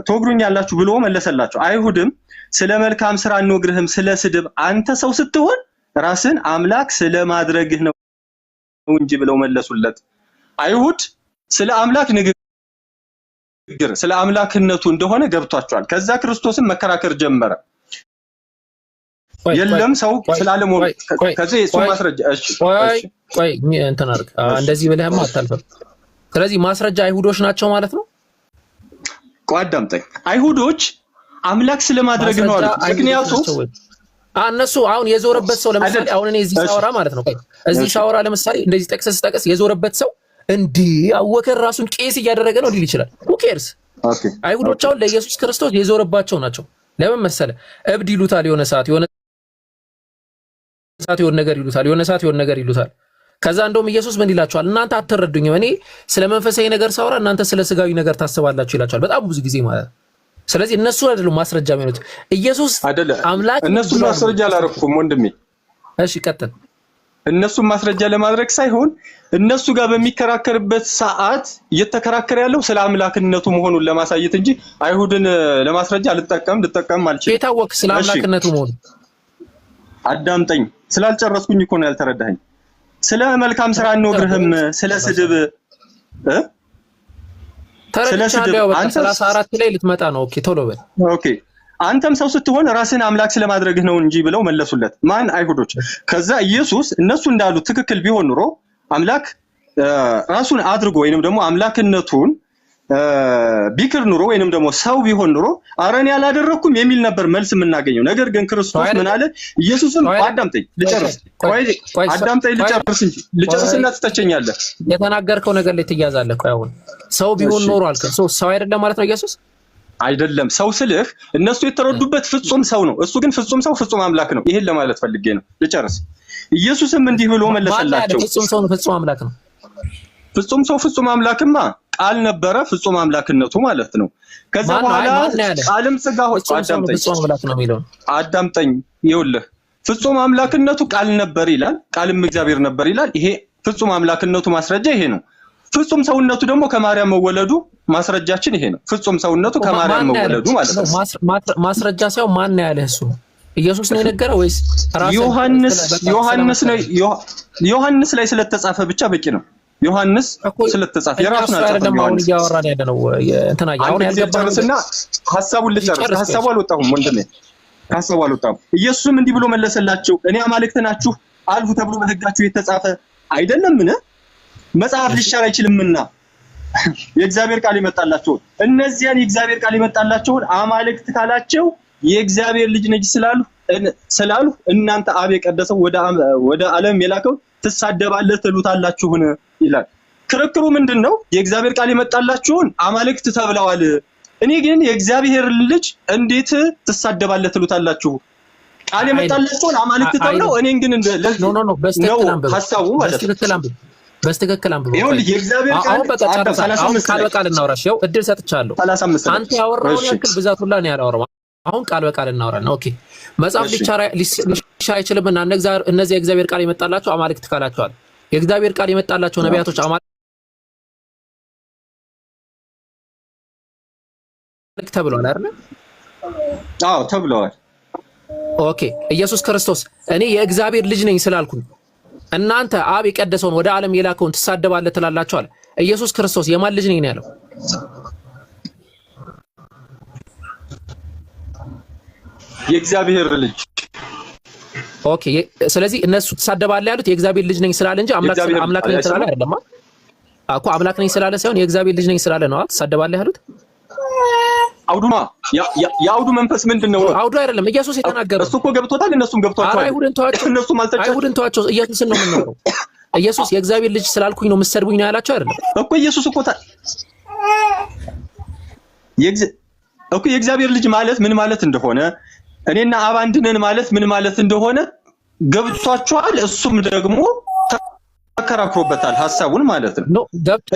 ትወግሩኛላችሁ ብሎ መለሰላቸው። አይሁድም ስለ መልካም ስራ እንወግርህም፣ ስለ ስድብ አንተ ሰው ስትሆን ራስን አምላክ ስለማድረግህ ነው እንጂ ብለው መለሱለት። አይሁድ ስለ አምላክ ንግግር ስለ አምላክነቱ እንደሆነ ገብቷቸዋል። ከዛ ክርስቶስን መከራከር ጀመረ። የለም ሰው ስላለም ከዚህ እሱ ማስረጃ። እሺ ቆይ እንትን አድርግ። እንደዚህ ብለህማ አታልፈም። ስለዚህ ማስረጃ አይሁዶች ናቸው ማለት ነው። ቆይ አዳምጠኝ። አይሁዶች አምላክ ስለማድረግ ነው አሉ። ምክንያቱም እነሱ አሁን የዞረበት ሰው ለምሳሌ አሁን እኔ እዚህ ሳወራ ማለት ነው፣ እዚህ ሳወራ ለምሳሌ እንደዚህ ጠቅሰስ የዞረበት ሰው እንዲህ አወከር ራሱን ቄስ እያደረገ ነው ሊል ይችላል። who cares? አይሁዶች አሁን ለኢየሱስ ክርስቶስ የዞረባቸው ናቸው። ለምን መሰለ? እብድ ይሉታል፣ የሆነ ሰዓት የሆነ ነገር ይሉታል። ከዛ እንደውም ኢየሱስ ምን ይላቸዋል? እናንተ አትረዱኝም፣ እኔ ስለ መንፈሳዊ ነገር ሳወራ እናንተ ስለ ስጋዊ ነገር ታስባላችሁ ይላቸዋል። በጣም ብዙ ጊዜ ማለት ነው። ስለዚህ እነሱ አይደሉም ማስረጃ የሚሆኑት። ኢየሱስ አምላክ እነሱ ማስረጃ አላረኩም ወንድሜ። እሺ ቀጥል። እነሱ ማስረጃ ለማድረግ ሳይሆን እነሱ ጋር በሚከራከርበት ሰዓት እየተከራከረ ያለው ስለ አምላክነቱ መሆኑን ለማሳየት እንጂ አይሁድን ለማስረጃ ልጠቀም አልችልም። የታወቅ ስለ አምላክነቱ መሆኑ አዳምጠኝ። ስላልጨረስኩኝ እኮ ነው ያልተረዳኸኝ። ስለ መልካም ስራ እንወግርህም፣ ስለ ስድብ ተረድቻለሁ። በቃ 34 ላይ ልትመጣ ነው። ኦኬ ቶሎ በል። ኦኬ አንተም ሰው ስትሆን ራስን አምላክ ስለማድረግህ ነው እንጂ ብለው መለሱለት። ማን? አይሁዶች። ከዛ ኢየሱስ እነሱ እንዳሉት ትክክል ቢሆን ኑሮ አምላክ ራሱን አድርጎ ወይንም ደግሞ አምላክነቱን ቢክር ኑሮ ወይንም ደግሞ ሰው ቢሆን ኑሮ አረን ያላደረኩም የሚል ነበር መልስ የምናገኘው። ነገር ግን ክርስቶስ ምን አለ? ኢየሱስም አዳምጠኝ ልጨርስ፣ አዳምጠኝ ልጨርስ እንጂ ልጨርስና ትተቸኛለህ። የተናገርከው ነገር ላይ ትያዛለህ። ቆይ አሁን ሰው ቢሆን ኖሮ አልከ። ሰው አይደለም ማለት ነው ኢየሱስ? አይደለም። ሰው ስልህ እነሱ የተረዱበት ፍጹም ሰው ነው፣ እሱ ግን ፍጹም ሰው ፍጹም አምላክ ነው። ይሄን ለማለት ፈልጌ ነው። ልጨርስ። ኢየሱስም እንዲህ ብሎ መለሰላቸው። ፍጹም ሰው ነው ፍጹም አምላክ ነው። ፍጹም ሰው ፍጹም አምላክማ ቃል ነበረ፣ ፍጹም አምላክነቱ ማለት ነው። ከዛ በኋላ ቃልም ሥጋ ሆነ። አዳምጠኝ። ይኸውልህ ፍጹም አምላክነቱ ቃል ነበር ይላል፣ ቃልም እግዚአብሔር ነበር ይላል። ይሄ ፍጹም አምላክነቱ ማስረጃ ይሄ ነው። ፍጹም ሰውነቱ ደግሞ ከማርያም መወለዱ ማስረጃችን ይሄ ነው። ፍጹም ሰውነቱ ከማርያም መወለዱ ማለት ነው። ማስረጃ ሳይሆን ማን ነው ያለህ? እሱ ኢየሱስ ነው የነገረው ወይስ ራሱ? ዮሐንስ ላይ ስለተጻፈ ብቻ በቂ ነው። ዮሐንስ ስለተጻፈ የራሱን አልጻፈም። ዮሐንስ እያወራን ያለ ነው እንትና አሁን ያልገባህና ሐሳቡን ልጨርስ። ሐሳቡ አልወጣሁም ወንድሜ፣ ሐሳቡ አልወጣሁም። ኢየሱስም እንዲህ ብሎ መለሰላቸው፣ እኔ አማልክት ናችሁ አልሁ ተብሎ በሕጋችሁ የተጻፈ አይደለምን? መጽሐፍ ሊሻር አይችልምና የእግዚአብሔር ቃል ይመጣላቸውን እነዚያን የእግዚአብሔር ቃል ይመጣላቸውን አማልክት ካላቸው የእግዚአብሔር ልጅ ነኝ ስላሉ እናንተ አብ የቀደሰው ወደ ዓለም የላከው ትሳደባለህ ትሉታላችሁን ይላል። ክርክሩ ምንድነው? የእግዚአብሔር ቃል ይመጣላችሁን አማልክት ተብለዋል። እኔ ግን የእግዚአብሔር ልጅ እንዴት ትሳደባለህ ትሉታላችሁ? ቃል የመጣላችሁን አማልክት ተብለው እኔን ግን ነው ሐሳቡ ማለት ነው። በስተክክል አንብበው። ይኸውልህ የእግዚአብሔር ቃል ቃል በቃል እናውራሽ። ያው እድል ሰጥቻለሁ። አንተ ያወራውን ያክል ብዛት ሁላ ነው ያላወራው። አሁን ቃል በቃል እናውራለን። ኦኬ መጽሐፍ ሊሻር አይችልምና እነዚህ የእግዚአብሔር ቃል የመጣላቸው አማልክት ካላቸዋል። የእግዚአብሔር ቃል የመጣላቸው ነቢያቶች አማልክት ተብለዋል አይደል? አዎ ተብለዋል። ኦኬ ኢየሱስ ክርስቶስ እኔ የእግዚአብሔር ልጅ ነኝ ስላልኩኝ እናንተ አብ የቀደሰውን ወደ ዓለም የላከውን ትሳደባለህ ትላላችኋል። ኢየሱስ ክርስቶስ የማን ልጅ ነኝ ነው ያለው? የእግዚአብሔር ልጅ። ኦኬ ስለዚህ እነሱ ትሳደባለህ ያሉት የእግዚአብሔር ልጅ ነኝ ስላለ እንጂ አምላክ ነኝ ስላለ አይደለም እኮ። አምላክ ነኝ ስላለ ሳይሆን የእግዚአብሔር ልጅ ነኝ ስላለ ነው ትሳደባለህ ያሉት። አውዱማ የአውዱ መንፈስ ምንድነው? አውዱ አይደለም ኢየሱስ የተናገረው። እሱ እኮ ገብቶታል፣ እነሱም ገብቷቸዋል። አይሁድን ተዋቸው፣ ኢየሱስን ነው የምናወራው። ኢየሱስ የእግዚአብሔር ልጅ ስላልኩኝ ነው የምትሰድቡኝ ነው ያላቸው አይደለም እኮ። ኢየሱስ እኮ የእግዚአብሔር ልጅ ማለት ምን ማለት እንደሆነ እኔና አብ አንድ ነን ማለት ምን ማለት እንደሆነ ገብቷቸዋል። እሱም ደግሞ ተከራክሮበታል ሐሳቡን ማለት ነው።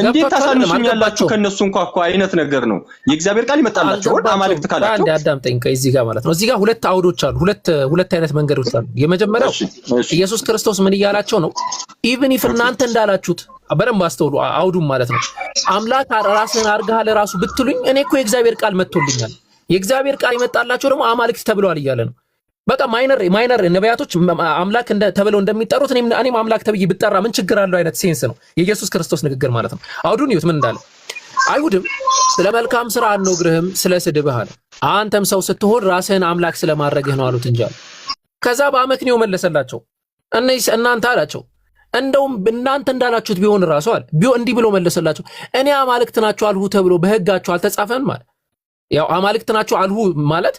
እንዴት ታሳንሱኛላችሁ? ከነሱ እንኳን እኮ አይነት ነገር ነው። የእግዚአብሔር ቃል ይመጣላችሁ አማልክት ካላችሁ አንድ አዳምጠኝ። ከዚህ ጋር ማለት ነው እዚህ ጋር ሁለት አውዶች አሉ፣ ሁለት አይነት መንገዶች አሉ። የመጀመሪያው ኢየሱስ ክርስቶስ ምን እያላቸው ነው? ኢቭን ኢፍ እናንተ እንዳላችሁት በደንብ አስተውሉ። አውዱም ማለት ነው አምላክ ራስህን አድርገሃል ራሱ ብትሉኝ እኔ እኮ የእግዚአብሔር ቃል መጥቶልኛል። የእግዚአብሔር ቃል ይመጣላቸው ደግሞ አማልክት ተብለዋል እያለ ነው። በቃ ማይነር ነቢያቶች አምላክ ተብለው እንደሚጠሩት እኔም አምላክ ተብዬ ብጠራ ምን ችግር አለው አይነት ሴንስ ነው የኢየሱስ ክርስቶስ ንግግር ማለት ነው። አውዱን ይሁት ምን እንዳለ አይሁድም ስለ መልካም ስራ አንወግርህም ስለ ስድብህ አለ። አንተም ሰው ስትሆን ራስህን አምላክ ስለማድረግህ ነው አሉት እንጂ አለ። ከዛ በአመክንዮ መለሰላቸው። እናንተ አላቸው እንደውም እናንተ እንዳላችሁት ቢሆን ራሱ አለ እንዲህ ብሎ መለሰላቸው። እኔ አማልክት ናችሁ አልሁ ተብሎ በሕጋችሁ አልተጻፈም ማለት ያው አማልክት ናችሁ አልሁ ማለት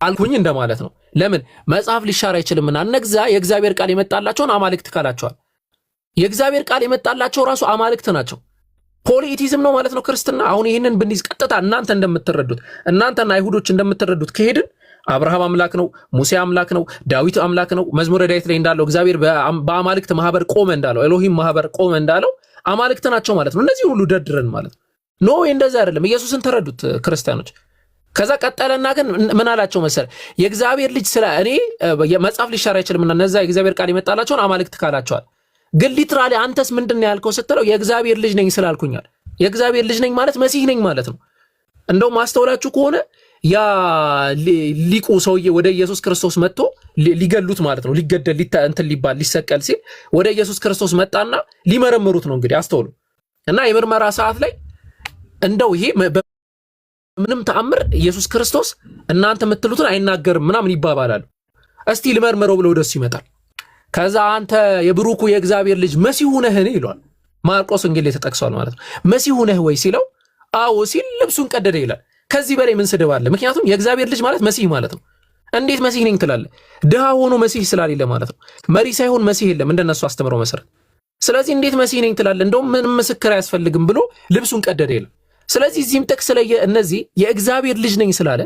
አልኩኝ እንደማለት ነው። ለምን መጽሐፍ ሊሻር አይችልምና እነዛ የእግዚአብሔር ቃል የመጣላቸውን አማልክት ካላቸዋል። የእግዚአብሔር ቃል የመጣላቸው ራሱ አማልክት ናቸው። ፖሊቲዝም ነው ማለት ነው ክርስትና። አሁን ይህንን ብንይዝ ቀጥታ እናንተ እንደምትረዱት እናንተና አይሁዶች እንደምትረዱት ከሄድን አብርሃም አምላክ ነው፣ ሙሴ አምላክ ነው፣ ዳዊት አምላክ ነው። መዝሙረ ዳዊት ላይ እንዳለው እግዚአብሔር በአማልክት ማህበር ቆመ እንዳለው ኤሎሂም ማህበር ቆመ እንዳለው አማልክት ናቸው ማለት ነው። እነዚህ ሁሉ ደድረን ማለት ነው። ኖ እንደዛ አይደለም። ኢየሱስን ተረዱት ክርስቲያኖች። ከዛ ቀጠለና ግን ምን አላቸው መሰለ የእግዚአብሔር ልጅ ስለ እኔ መጽሐፍ ሊሻር አይችልምና እነዛ የእግዚአብሔር ቃል ይመጣላቸውን አማልክት ካላቸዋል። ግን ሊትራሊ አንተስ ምንድነው ያልከው ስትለው የእግዚአብሔር ልጅ ነኝ ስላልኩኛል። የእግዚአብሔር ልጅ ነኝ ማለት መሲህ ነኝ ማለት ነው። እንደው ማስተውላችሁ ከሆነ ያ ሊቁ ሰውዬ ወደ ኢየሱስ ክርስቶስ መጥቶ ሊገሉት ማለት ነው ሊገደል እንትን ሊባል ሊሰቀል ሲል ወደ ኢየሱስ ክርስቶስ መጣና ሊመረምሩት ነው እንግዲህ አስተውሉ። እና የምርመራ ሰዓት ላይ እንደው ይሄ ምንም ተአምር ኢየሱስ ክርስቶስ እናንተ የምትሉትን አይናገርም ምናምን ይባባላሉ። እስቲ ልመርመረው ብለው ደስ ይመጣል። ከዛ አንተ የብሩኩ የእግዚአብሔር ልጅ መሲሁ ነህን ይሏል። ማርቆስ ወንጌል ላይ ተጠቅሷል ማለት ነው። መሲሁ ነህ ወይ ሲለው አዎ ሲል ልብሱን ቀደደ ይላል። ከዚህ በላይ ምን ስድብ አለ? ምክንያቱም የእግዚአብሔር ልጅ ማለት መሲህ ማለት ነው። እንዴት መሲህ ነኝ ትላለህ? ድሃ ሆኖ መሲህ ስላሌለ ማለት ነው። መሪ ሳይሆን መሲህ የለም እንደነሱ አስተምሮ መሰረት። ስለዚህ እንዴት መሲህ ነኝ ትላለህ? እንደውም ምንም ምስክር አያስፈልግም ብሎ ልብሱን ቀደደ ይላል። ስለዚህ እዚህም ጥቅስ ላይ እነዚህ የእግዚአብሔር ልጅ ነኝ ስላለ